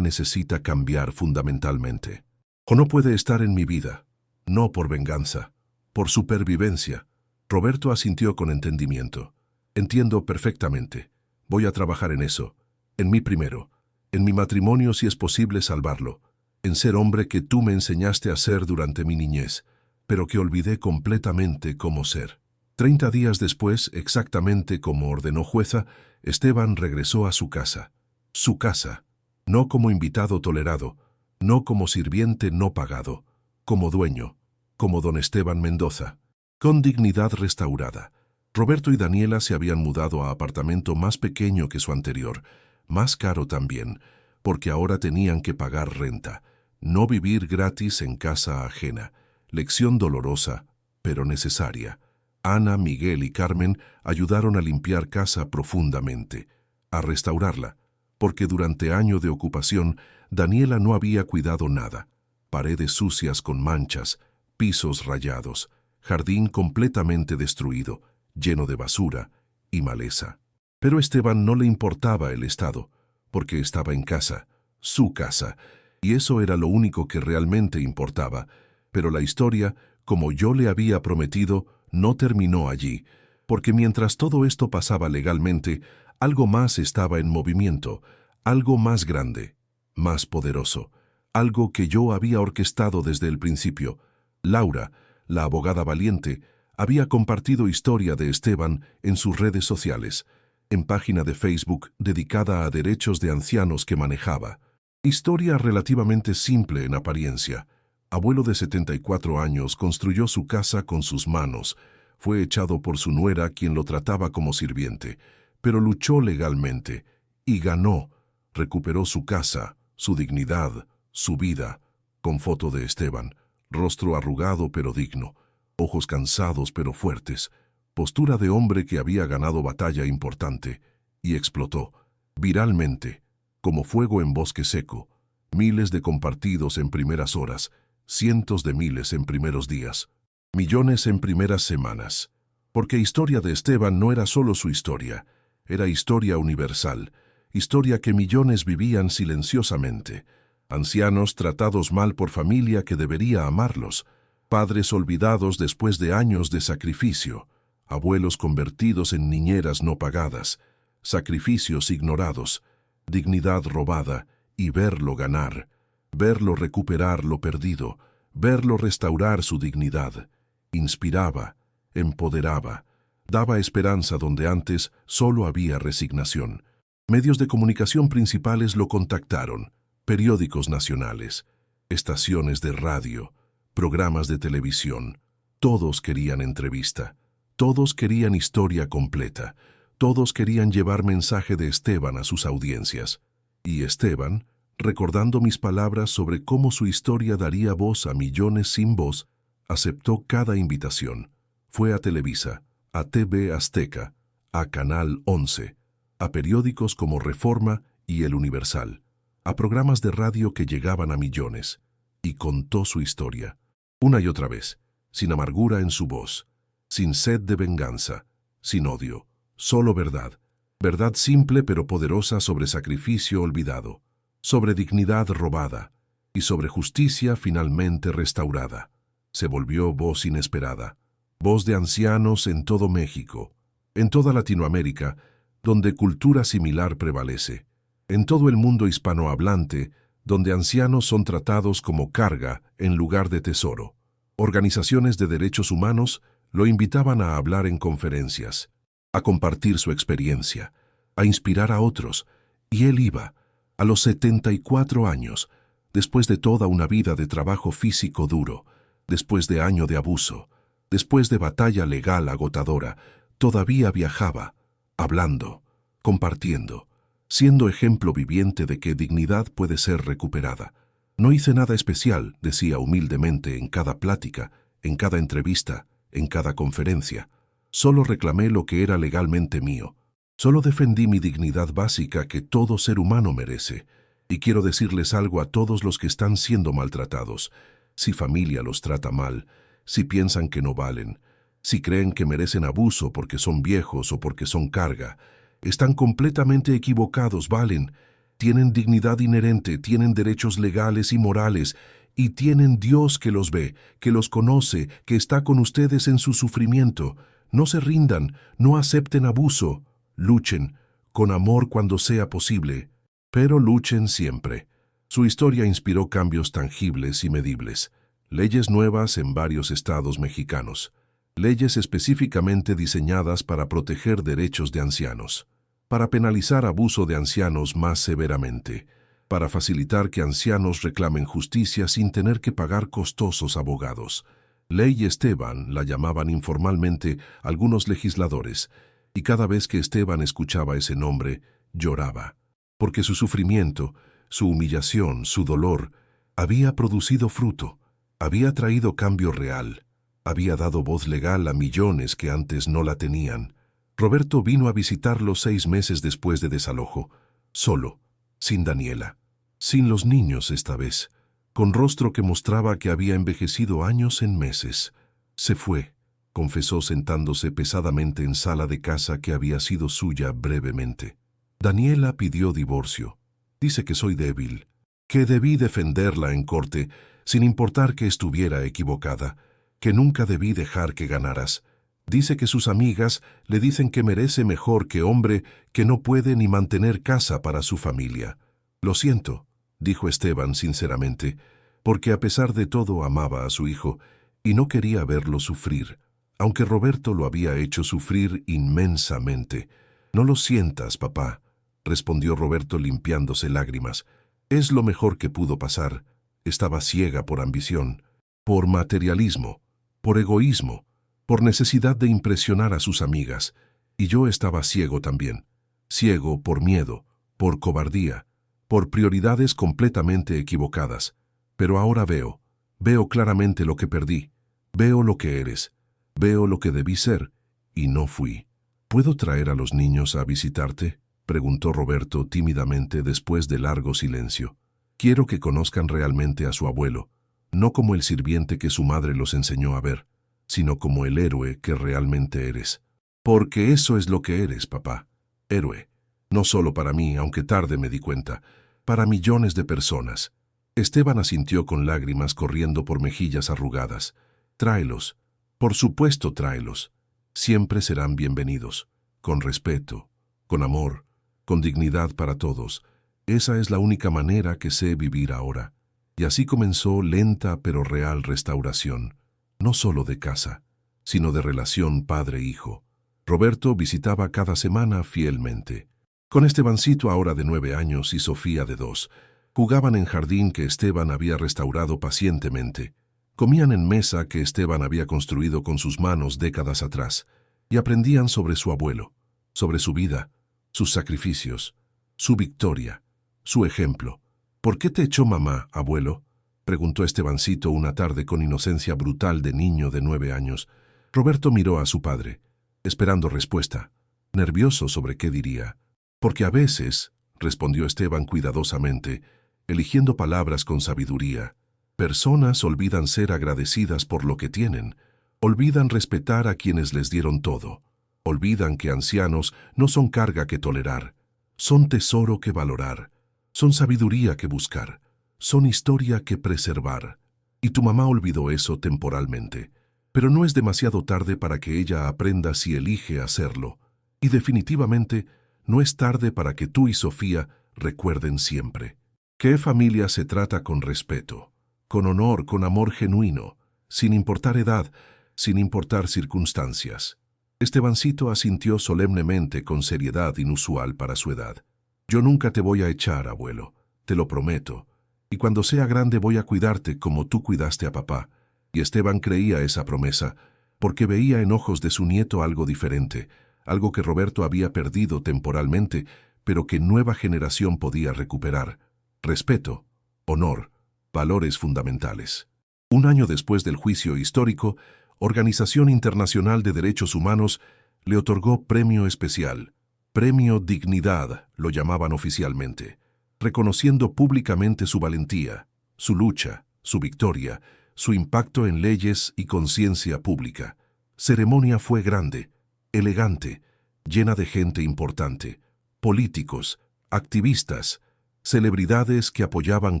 necesita cambiar fundamentalmente. O no puede estar en mi vida, no por venganza, por supervivencia». Roberto asintió con entendimiento. «Entiendo perfectamente. Voy a trabajar en eso. En mí primero. En mi matrimonio si es posible salvarlo. En ser hombre que tú me enseñaste a ser durante mi niñez, pero que olvidé completamente cómo ser». 30 días después, exactamente como ordenó jueza, Esteban regresó a su casa. Su casa. No como invitado tolerado, no como sirviente no pagado, como dueño, como don Esteban Mendoza, con dignidad restaurada. Roberto y Daniela se habían mudado a apartamento más pequeño que su anterior, más caro también, porque ahora tenían que pagar renta, no vivir gratis en casa ajena. Lección dolorosa, pero necesaria. Ana, Miguel y Carmen ayudaron a limpiar casa profundamente, a restaurarla, porque durante año de ocupación Daniela no había cuidado nada. Paredes sucias con manchas, pisos rayados, jardín completamente destruido, lleno de basura y maleza. Pero a Esteban no le importaba el estado, porque estaba en casa, su casa, y eso era lo único que realmente importaba. Pero la historia, como yo le había prometido, no terminó allí, porque mientras todo esto pasaba legalmente, algo más estaba en movimiento, algo más grande, más poderoso, algo que yo había orquestado desde el principio. Laura, la abogada valiente, había compartido historia de Esteban en sus redes sociales, en página de Facebook dedicada a derechos de ancianos que manejaba. Historia relativamente simple en apariencia. Abuelo de 74 años construyó su casa con sus manos. Fue echado por su nuera, quien lo trataba como sirviente, pero luchó legalmente y ganó. Recuperó su casa, su dignidad, su vida. Con foto de Esteban, rostro arrugado pero digno, ojos cansados pero fuertes, postura de hombre que había ganado batalla importante, y explotó, viralmente, como fuego en bosque seco. Miles de compartidos en primeras horas, cientos de miles en primeros días, millones en primeras semanas. Porque historia de Esteban no era solo su historia, era historia universal, historia que millones vivían silenciosamente. Ancianos tratados mal por familia que debería amarlos, padres olvidados después de años de sacrificio, abuelos convertidos en niñeras no pagadas, sacrificios ignorados, dignidad robada, y verlo ganar, verlo recuperar lo perdido, verlo restaurar su dignidad. Inspiraba, empoderaba, daba esperanza donde antes solo había resignación. Medios de comunicación principales lo contactaron, periódicos nacionales, estaciones de radio, programas de televisión. Todos querían entrevista, todos querían historia completa, todos querían llevar mensaje de Esteban a sus audiencias. Y Esteban, recordando mis palabras sobre cómo su historia daría voz a millones sin voz, aceptó cada invitación. Fue a Televisa, a TV Azteca, a Canal 11, a periódicos como Reforma y El Universal, a programas de radio que llegaban a millones, y contó su historia, una y otra vez, sin amargura en su voz, sin sed de venganza, sin odio, solo verdad, verdad simple pero poderosa sobre sacrificio olvidado, sobre dignidad robada y sobre justicia finalmente restaurada. Se volvió voz inesperada, voz de ancianos en todo México, en toda Latinoamérica, donde cultura similar prevalece, en todo el mundo hispanohablante, donde ancianos son tratados como carga en lugar de tesoro. Organizaciones de derechos humanos lo invitaban a hablar en conferencias, a compartir su experiencia, a inspirar a otros, y él iba, a los 74 años, después de toda una vida de trabajo físico duro, después de año de abuso, después de batalla legal agotadora, todavía viajaba, hablando, compartiendo, siendo ejemplo viviente de que dignidad puede ser recuperada. No hice nada especial, decía humildemente en cada plática, en cada entrevista, en cada conferencia. Solo reclamé lo que era legalmente mío. Solo defendí mi dignidad básica que todo ser humano merece. Y quiero decirles algo a todos los que están siendo maltratados. Si familia los trata mal, si piensan que no valen, si creen que merecen abuso porque son viejos o porque son carga, están completamente equivocados, valen. Tienen dignidad inherente, tienen derechos legales y morales, y tienen Dios que los ve, que los conoce, que está con ustedes en su sufrimiento. No se rindan, no acepten abuso. Luchen, con amor cuando sea posible, pero luchen siempre. Su historia inspiró cambios tangibles y medibles. Leyes nuevas en varios estados mexicanos. Leyes específicamente diseñadas para proteger derechos de ancianos, para penalizar abuso de ancianos más severamente, para facilitar que ancianos reclamen justicia sin tener que pagar costosos abogados. Ley Esteban la llamaban informalmente algunos legisladores, y cada vez que Esteban escuchaba ese nombre, lloraba, porque su sufrimiento, su humillación, su dolor, había producido fruto, había traído cambio real, había dado voz legal a millones que antes no la tenían. Roberto vino a visitarlo 6 meses después de desalojo, solo, sin Daniela, sin los niños esta vez, con rostro que mostraba que había envejecido años en meses. Se fue, confesó sentándose pesadamente en sala de casa que había sido suya brevemente. Daniela pidió divorcio. Dice que soy débil, que debí defenderla en corte, sin importar que estuviera equivocada, que nunca debí dejar que ganaras. Dice que sus amigas le dicen que merece mejor que hombre que no puede ni mantener casa para su familia. Lo siento, dijo Esteban sinceramente, porque a pesar de todo amaba a su hijo y no quería verlo sufrir, aunque Roberto lo había hecho sufrir inmensamente. No lo sientas, papá, respondió Roberto limpiándose lágrimas. Es lo mejor que pudo pasar. Estaba ciega por ambición, por materialismo, por egoísmo, por necesidad de impresionar a sus amigas, y yo estaba ciego también, ciego por miedo, por cobardía, por prioridades completamente equivocadas. Pero ahora veo claramente lo que perdí, veo lo que eres, veo lo que debí ser, y no fui. ¿Puedo traer a los niños a visitarte?, preguntó Roberto tímidamente después de largo silencio. Quiero que conozcan realmente a su abuelo, no como el sirviente que su madre los enseñó a ver, sino como el héroe que realmente eres. Porque eso es lo que eres, papá, héroe. No solo para mí, aunque tarde me di cuenta, para millones de personas. Esteban asintió con lágrimas corriendo por mejillas arrugadas. Tráelos. Por supuesto, tráelos. Siempre serán bienvenidos. Con respeto, con amor, con dignidad para todos. Esa es la única manera que sé vivir ahora. Y así comenzó lenta pero real restauración, no solo de casa, sino de relación padre-hijo. Roberto visitaba cada semana fielmente. Con Estebancito, ahora de 9 años, y Sofía de 2, jugaban en jardín que Esteban había restaurado pacientemente. Comían en mesa que Esteban había construido con sus manos décadas atrás, y aprendían sobre su abuelo, sobre su vida, sus sacrificios, su victoria, su ejemplo. ¿Por qué te echó mamá, abuelo?, preguntó Estebancito una tarde con inocencia brutal de niño de 9 años. Roberto miró a su padre, esperando respuesta, nervioso sobre qué diría. Porque a veces, respondió Esteban cuidadosamente, eligiendo palabras con sabiduría, personas olvidan ser agradecidas por lo que tienen, olvidan respetar a quienes les dieron todo, olvidan que ancianos no son carga que tolerar, son tesoro que valorar, son sabiduría que buscar, son historia que preservar. Y tu mamá olvidó eso temporalmente, pero no es demasiado tarde para que ella aprenda si elige hacerlo, y definitivamente no es tarde para que tú y Sofía recuerden siempre. ¿Qué familia se trata con respeto, con honor, con amor genuino, sin importar edad, sin importar circunstancias? Estebancito asintió solemnemente con seriedad inusual para su edad. Yo nunca te voy a echar, abuelo, te lo prometo, y cuando sea grande voy a cuidarte como tú cuidaste a papá. Y Esteban creía esa promesa, porque veía en ojos de su nieto algo diferente, algo que Roberto había perdido temporalmente, pero que nueva generación podía recuperar. Respeto, honor, valores fundamentales. Un año después del juicio histórico, Organización Internacional de Derechos Humanos le otorgó premio especial. Premio Dignidad, lo llamaban oficialmente, reconociendo públicamente su valentía, su lucha, su victoria, su impacto en leyes y conciencia pública. Ceremonia fue grande, elegante, llena de gente importante, políticos, activistas, celebridades que apoyaban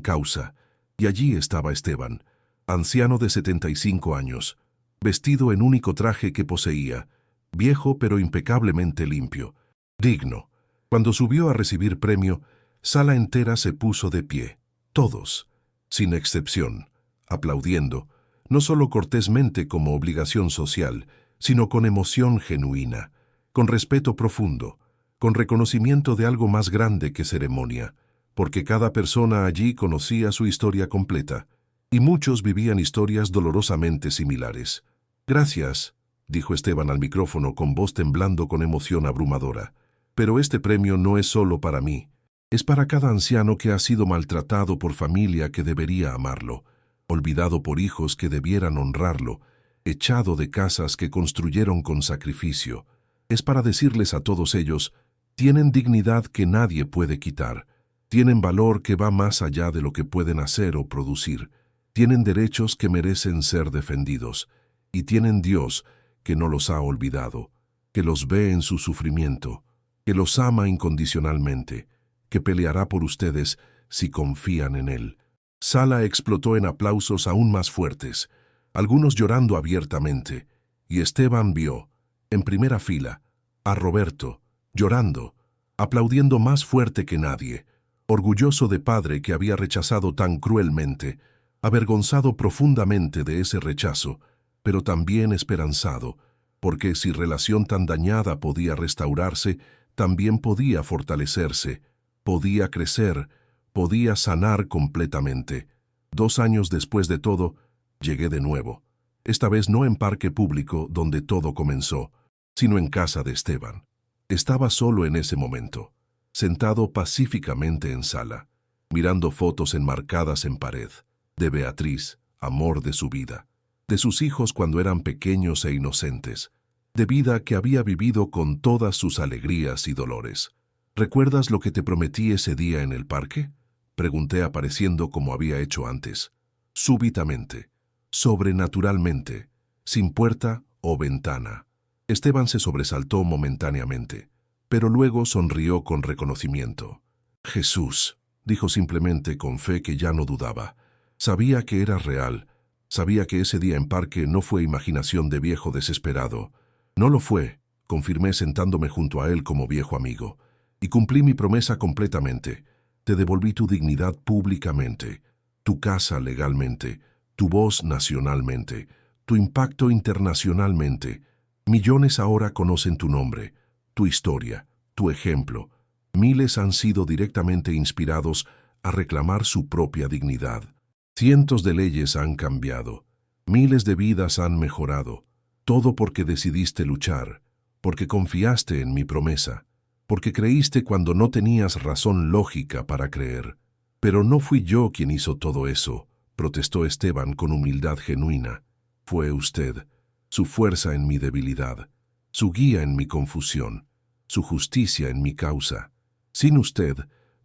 causa, y allí estaba Esteban, anciano de 75 años, vestido en único traje que poseía, viejo pero impecablemente limpio, digno. Cuando subió a recibir premio, sala entera se puso de pie, todos, sin excepción, aplaudiendo, no solo cortésmente como obligación social, sino con emoción genuina, con respeto profundo, con reconocimiento de algo más grande que ceremonia, porque cada persona allí conocía su historia completa, y muchos vivían historias dolorosamente similares. Gracias, dijo Esteban al micrófono con voz temblando con emoción abrumadora, pero este premio no es solo para mí, es para cada anciano que ha sido maltratado por familia que debería amarlo, olvidado por hijos que debieran honrarlo, echado de casas que construyeron con sacrificio. Es para decirles a todos ellos, tienen dignidad que nadie puede quitar, tienen valor que va más allá de lo que pueden hacer o producir, tienen derechos que merecen ser defendidos, y tienen Dios que no los ha olvidado, que los ve en su sufrimiento, que los ama incondicionalmente, que peleará por ustedes si confían en Él. Sala explotó en aplausos aún más fuertes, algunos llorando abiertamente, y Esteban vio, en primera fila, a Roberto, llorando, aplaudiendo más fuerte que nadie, orgulloso de padre que había rechazado tan cruelmente, avergonzado profundamente de ese rechazo, pero también esperanzado, porque si relación tan dañada podía restaurarse, también podía fortalecerse, podía crecer, podía sanar completamente. 2 años después de todo, llegué de nuevo, esta vez no en parque público donde todo comenzó, sino en casa de Esteban. Estaba solo en ese momento, sentado pacíficamente en sala, mirando fotos enmarcadas en pared, de Beatriz, amor de su vida, de sus hijos cuando eran pequeños e inocentes, de vida que había vivido con todas sus alegrías y dolores. ¿Recuerdas lo que te prometí ese día en el parque?, pregunté apareciendo como había hecho antes. Súbitamente, sobrenaturalmente, sin puerta o ventana. Esteban se sobresaltó momentáneamente, pero luego sonrió con reconocimiento. Jesús, dijo simplemente con fe que ya no dudaba. Sabía que era real, Sabía que ese día en parque no fue imaginación de viejo desesperado. No lo fue, confirmé sentándome junto a él como viejo amigo. Y cumplí mi promesa completamente. Te devolví tu dignidad públicamente, tu casa legalmente, tu voz nacionalmente, tu impacto internacionalmente. Millones ahora conocen tu nombre, tu historia, tu ejemplo. Miles han sido directamente inspirados a reclamar su propia dignidad. Cientos de leyes han cambiado, miles de vidas han mejorado, todo porque decidiste luchar, porque confiaste en mi promesa, porque creíste cuando no tenías razón lógica para creer. Pero no fui yo quien hizo todo eso, protestó Esteban con humildad genuina. Fue usted, su fuerza en mi debilidad, su guía en mi confusión, su justicia en mi causa. Sin usted,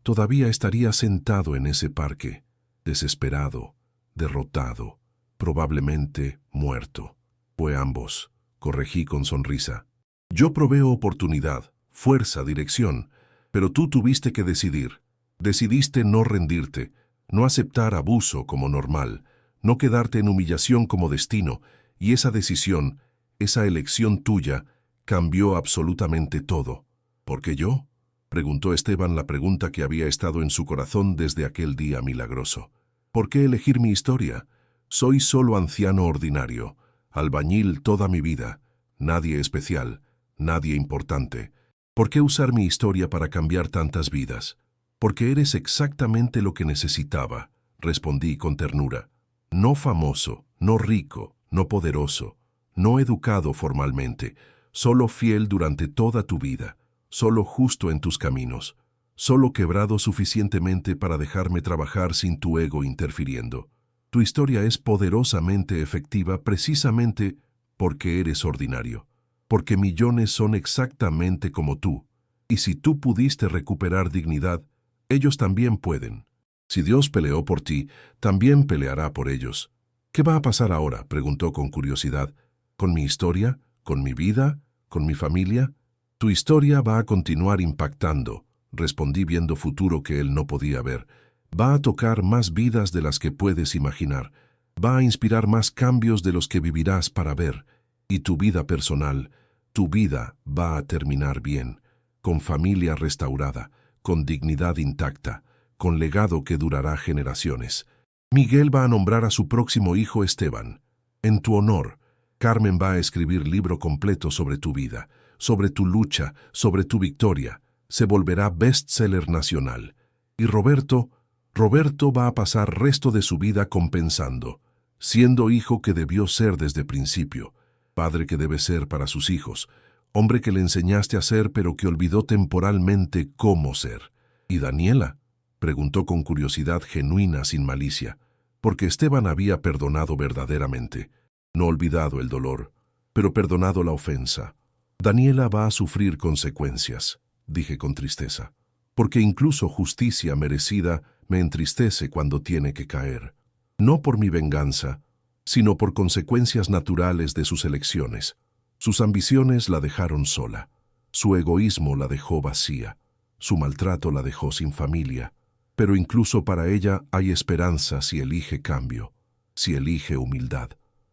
todavía estaría sentado en ese parque, desesperado, derrotado, probablemente muerto. Fue ambos, corregí con sonrisa. Yo proveo oportunidad, fuerza, dirección, pero tú tuviste que decidir. Decidiste no rendirte, no aceptar abuso como normal, no quedarte en humillación como destino, y esa decisión, esa elección tuya, cambió absolutamente todo. ¿Por qué yo? Preguntó Esteban la pregunta que había estado en su corazón desde aquel día milagroso. ¿Por qué elegir mi historia? Soy solo anciano ordinario, albañil toda mi vida, nadie especial, nadie importante. ¿Por qué usar mi historia para cambiar tantas vidas? Porque eres exactamente lo que necesitaba, respondí con ternura. No famoso, no rico, no poderoso, no educado formalmente, solo fiel durante toda tu vida, solo justo en tus caminos, solo quebrado suficientemente para dejarme trabajar sin tu ego interfiriendo. Tu historia es poderosamente efectiva precisamente porque eres ordinario, porque millones son exactamente como tú, y si tú pudiste recuperar dignidad, ellos también pueden. Si Dios peleó por ti, también peleará por ellos. ¿Qué va a pasar ahora?, preguntó con curiosidad. ¿Con mi historia? ¿Con mi vida? ¿Con mi familia? Tu historia va a continuar impactando, respondí viendo futuro que él no podía ver. Va a tocar más vidas de las que puedes imaginar. Va a inspirar más cambios de los que vivirás para ver. Y tu vida personal, tu vida va a terminar bien, con familia restaurada, con dignidad intacta, con legado que durará generaciones. Miguel va a nombrar a su próximo hijo Esteban. En tu honor, Carmen va a escribir libro completo sobre tu vida, sobre tu lucha, sobre tu victoria. Se volverá bestseller nacional. Y Roberto va a pasar resto de su vida compensando, siendo hijo que debió ser desde principio, padre que debe ser para sus hijos, hombre que le enseñaste a ser pero que olvidó temporalmente cómo ser. ¿Y Daniela?, preguntó con curiosidad genuina sin malicia, porque Esteban había perdonado verdaderamente, no olvidado el dolor, pero perdonado la ofensa. Daniela va a sufrir consecuencias, dije con tristeza, porque incluso justicia merecida me entristece cuando tiene que caer, no por mi venganza, sino por consecuencias naturales de sus elecciones. Sus ambiciones la dejaron sola, su egoísmo la dejó vacía, su maltrato la dejó sin familia, pero incluso para ella hay esperanza si elige cambio, si elige humildad,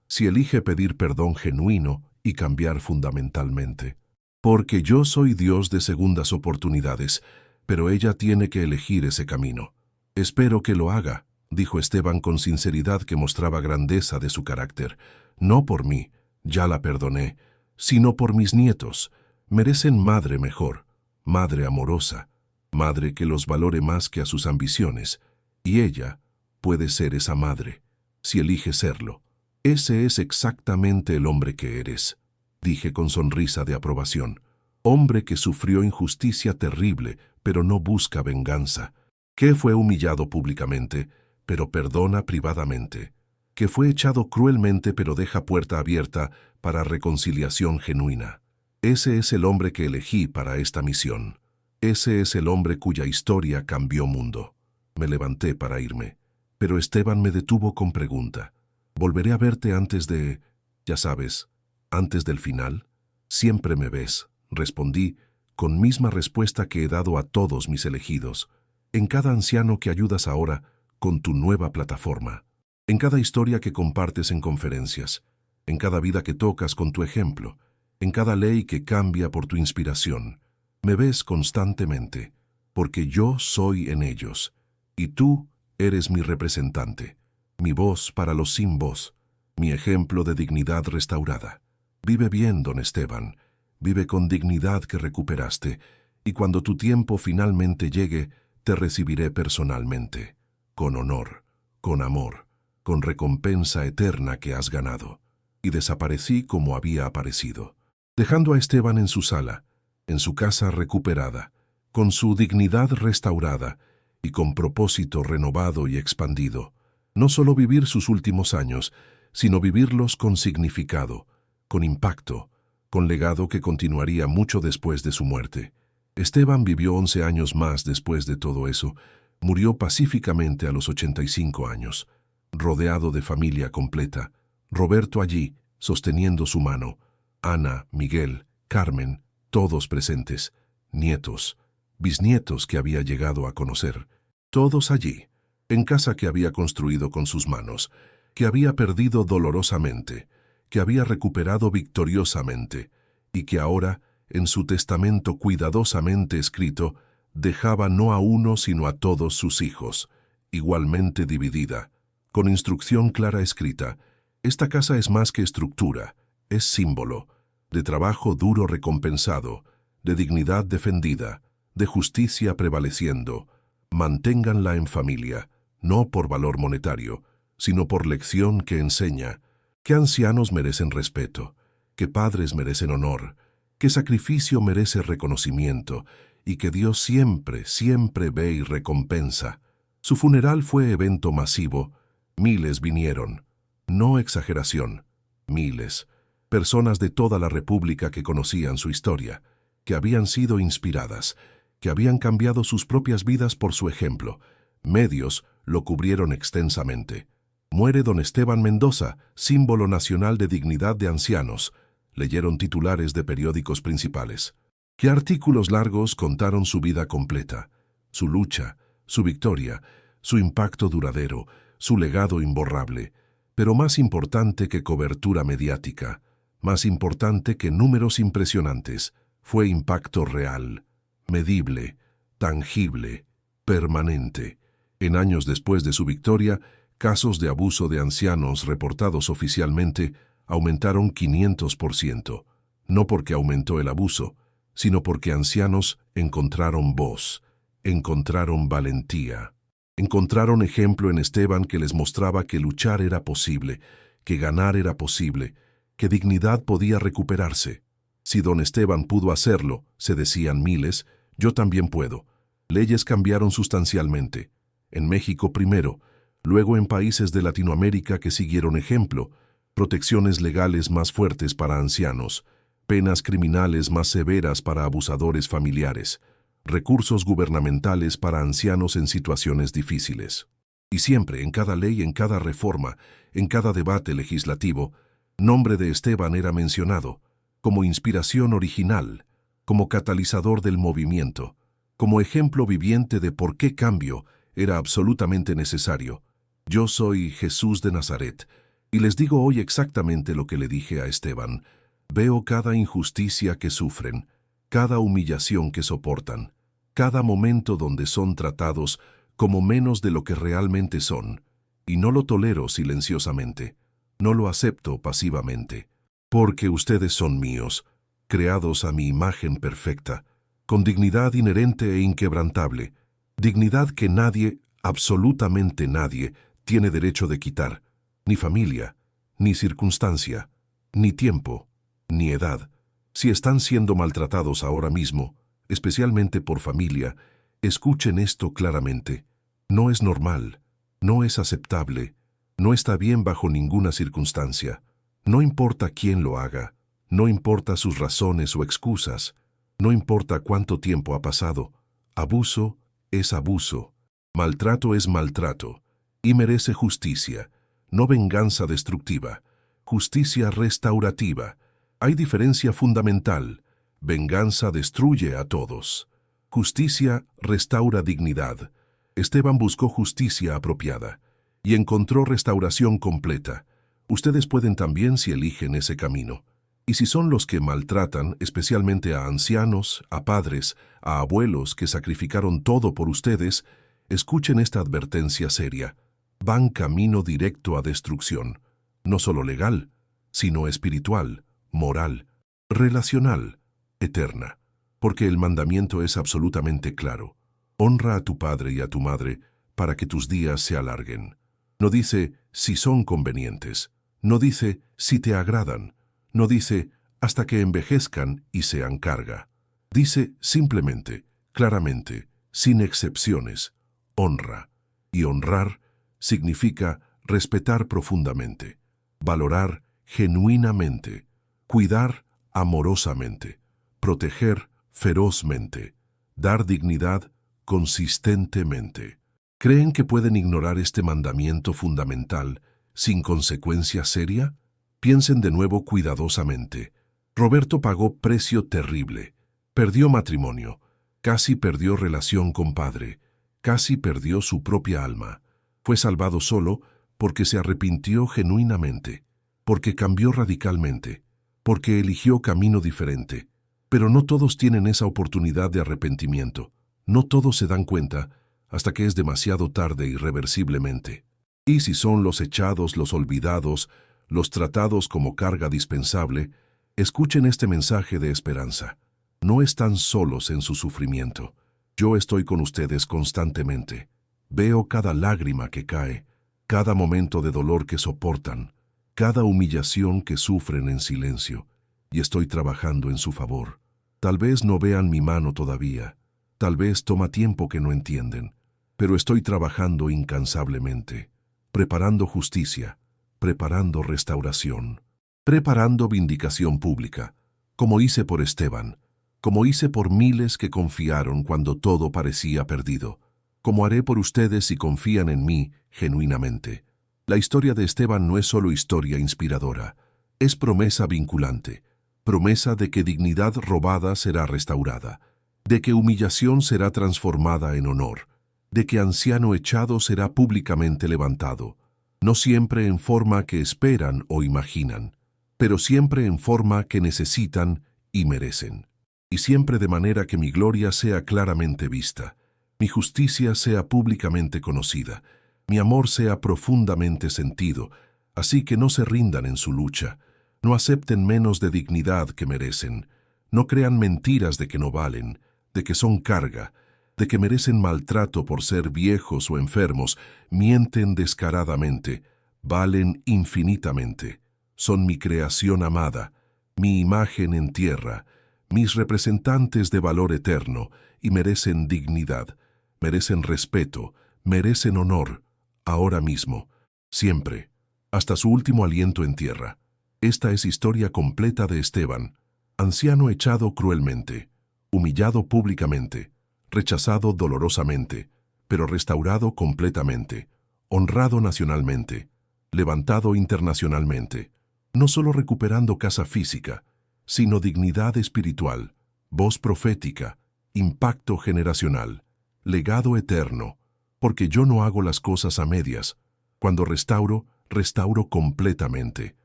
si elige pedir perdón genuino y cambiar fundamentalmente. Porque yo soy Dios de segundas oportunidades, pero ella tiene que elegir ese camino. Espero que lo haga, dijo Esteban con sinceridad que mostraba grandeza de su carácter. No por mí, ya la perdoné, sino por mis nietos. Merecen madre mejor, madre amorosa, madre que los valore más que a sus ambiciones, y ella puede ser esa madre, si elige serlo. Ese es exactamente el hombre que eres, dije con sonrisa de aprobación. Hombre que sufrió injusticia terrible, pero no busca venganza, que fue humillado públicamente, pero perdona privadamente, que fue echado cruelmente pero deja puerta abierta para reconciliación genuina. Ese es el hombre que elegí para esta misión. Ese es el hombre cuya historia cambió mundo. Me levanté para irme, pero Esteban me detuvo con pregunta. ¿Volveré a verte antes de, ya sabes, antes del final? Siempre me ves, respondí, con misma respuesta que he dado a todos mis elegidos, en cada anciano que ayudas ahora con tu nueva plataforma. en cada historia que compartes en conferencias, en cada vida que tocas con tu ejemplo, en cada ley que cambia por tu inspiración. Me ves constantemente, porque yo soy en ellos, y tú eres mi representante, mi voz para los sin voz, mi ejemplo de dignidad restaurada. Vive bien, don Esteban, vive con dignidad que recuperaste, y cuando tu tiempo finalmente llegue, te recibiré personalmente, con honor, con amor, con recompensa eterna que has ganado. Y desaparecí como había aparecido, dejando a Esteban en su sala, en su casa recuperada, con su dignidad restaurada y con propósito renovado y expandido. No solo vivir sus últimos años, sino vivirlos con significado, con impacto, con legado que continuaría mucho después de su muerte. Esteban vivió 11 años más después de todo eso. Murió pacíficamente a los 85 años, rodeado de familia completa. Roberto allí, sosteniendo su mano. Ana, Miguel, Carmen, todos presentes. Nietos, bisnietos que había llegado a conocer. Todos allí, en casa que había construido con sus manos, que había perdido dolorosamente, que había recuperado victoriosamente, y que ahora, en su testamento cuidadosamente escrito, dejaba no a uno sino a todos sus hijos, igualmente dividida, con instrucción clara escrita. Esta casa es más que estructura, es símbolo, de trabajo duro recompensado, de dignidad defendida, de justicia prevaleciendo. Manténganla en familia, no por valor monetario, sino por lección que enseña, que ancianos merecen respeto, que padres merecen honor, que sacrificio merece reconocimiento, y que Dios siempre, siempre ve y recompensa. Su funeral fue evento masivo, miles vinieron. No exageración, miles, personas de toda la República que conocían su historia, que habían sido inspiradas, que habían cambiado sus propias vidas por su ejemplo. Medios lo cubrieron extensamente. Muere don Esteban Mendoza, símbolo nacional de dignidad de ancianos. Leyeron titulares de periódicos principales. Que artículos largos contaron su vida completa, su lucha, su victoria, su impacto duradero, su legado imborrable. Pero más importante que cobertura mediática, más importante que números impresionantes, fue impacto real, medible, tangible, permanente. En años después de su victoria, casos de abuso de ancianos reportados oficialmente aumentaron 500%, no porque aumentó el abuso, sino porque ancianos encontraron voz, encontraron valentía. Encontraron ejemplo en Esteban que les mostraba que luchar era posible, que ganar era posible, que dignidad podía recuperarse. Si don Esteban pudo hacerlo, se decían miles, yo también puedo. Leyes cambiaron sustancialmente. En México primero, luego en países de Latinoamérica que siguieron ejemplo, protecciones legales más fuertes para ancianos, penas criminales más severas para abusadores familiares, recursos gubernamentales para ancianos en situaciones difíciles. Y siempre, en cada ley, en cada reforma, en cada debate legislativo, nombre de Esteban era mencionado, como inspiración original, como catalizador del movimiento, como ejemplo viviente de por qué cambio era absolutamente necesario. Yo soy Jesús de Nazaret, y les digo hoy exactamente lo que le dije a Esteban. Veo cada injusticia que sufren, cada humillación que soportan, cada momento donde son tratados como menos de lo que realmente son, y no lo tolero silenciosamente, no lo acepto pasivamente, porque ustedes son míos, creados a mi imagen perfecta, con dignidad inherente e inquebrantable, dignidad que nadie, absolutamente nadie, tiene derecho de quitar, ni familia, ni circunstancia, ni tiempo, ni edad. Si están siendo maltratados ahora mismo, especialmente por familia, escuchen esto claramente. No es normal, no es aceptable, no está bien bajo ninguna circunstancia. No importa quién lo haga, no importa sus razones o excusas, no importa cuánto tiempo ha pasado. Abuso es abuso, maltrato es maltrato, y merece justicia, no venganza destructiva, justicia restaurativa. Hay diferencia fundamental. Venganza destruye a todos. Justicia restaura dignidad. Esteban buscó justicia apropiada. y encontró restauración completa. Ustedes pueden también si eligen ese camino. Y si son los que maltratan, especialmente a ancianos, a padres, a abuelos que sacrificaron todo por ustedes, escuchen esta advertencia seria. Van camino directo a destrucción, no solo legal, sino espiritual, moral, relacional, eterna. Porque el mandamiento es absolutamente claro. Honra a tu padre y a tu madre para que tus días se alarguen. No dice si son convenientes. No dice si te agradan. No dice hasta que envejezcan y sean carga. Dice simplemente, claramente, sin excepciones, honra. Y honrar significa respetar profundamente, valorar genuinamente, cuidar amorosamente, proteger ferozmente, dar dignidad consistentemente. ¿Creen que pueden ignorar este mandamiento fundamental sin consecuencia seria? Piensen de nuevo cuidadosamente. Roberto pagó precio terrible. Perdió matrimonio, casi perdió relación con padre, casi perdió su propia alma. Fue salvado solo porque se arrepintió genuinamente, porque cambió radicalmente, porque eligió camino diferente. Pero no todos tienen esa oportunidad de arrepentimiento. No todos se dan cuenta hasta que es demasiado tarde irreversiblemente. Y si son los echados, los olvidados, los tratados como carga dispensable, escuchen este mensaje de esperanza. No están solos en su sufrimiento. Yo estoy con ustedes constantemente. Veo cada lágrima que cae, cada momento de dolor que soportan, cada humillación que sufren en silencio, y estoy trabajando en su favor. Tal vez no vean mi mano todavía, tal vez toma tiempo que no entienden, pero estoy trabajando incansablemente, preparando justicia, preparando restauración, preparando vindicación pública, como hice por Esteban, como hice por miles que confiaron cuando todo parecía perdido, como haré por ustedes si confían en mí genuinamente. La historia de Esteban no es solo historia inspiradora, es promesa vinculante, promesa de que dignidad robada será restaurada, de que humillación será transformada en honor, de que anciano echado será públicamente levantado, no siempre en forma que esperan o imaginan, pero siempre en forma que necesitan y merecen, y siempre de manera que mi gloria sea claramente vista, mi justicia sea públicamente conocida, mi amor sea profundamente sentido, así que no se rindan en su lucha, no acepten menos de dignidad que merecen, no crean mentiras de que no valen, de que son carga, de que merecen maltrato por ser viejos o enfermos, mienten descaradamente, valen infinitamente, son mi creación amada, mi imagen en tierra, mis representantes de valor eterno, y merecen dignidad, merecen respeto, merecen honor, ahora mismo, siempre, hasta su último aliento en tierra. Esta es historia completa de Esteban, anciano echado cruelmente, humillado públicamente, rechazado dolorosamente, pero restaurado completamente, honrado nacionalmente, levantado internacionalmente, no solo recuperando casa física, sino dignidad espiritual, voz profética, impacto generacional, legado eterno, porque yo no hago las cosas a medias. Cuando restauro, restauro completamente,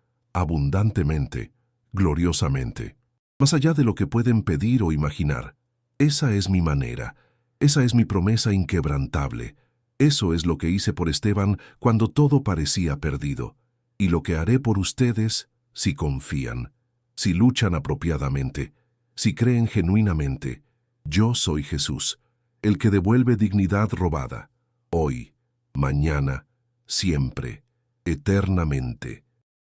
abundantemente, gloriosamente, más allá de lo que pueden pedir o imaginar. Esa es mi manera, esa es mi promesa inquebrantable. Eso es lo que hice por Esteban cuando todo parecía perdido, y lo que haré por ustedes si confían, si luchan apropiadamente, si creen genuinamente. Yo soy Jesús, el que devuelve dignidad robada, hoy, mañana, siempre, eternamente.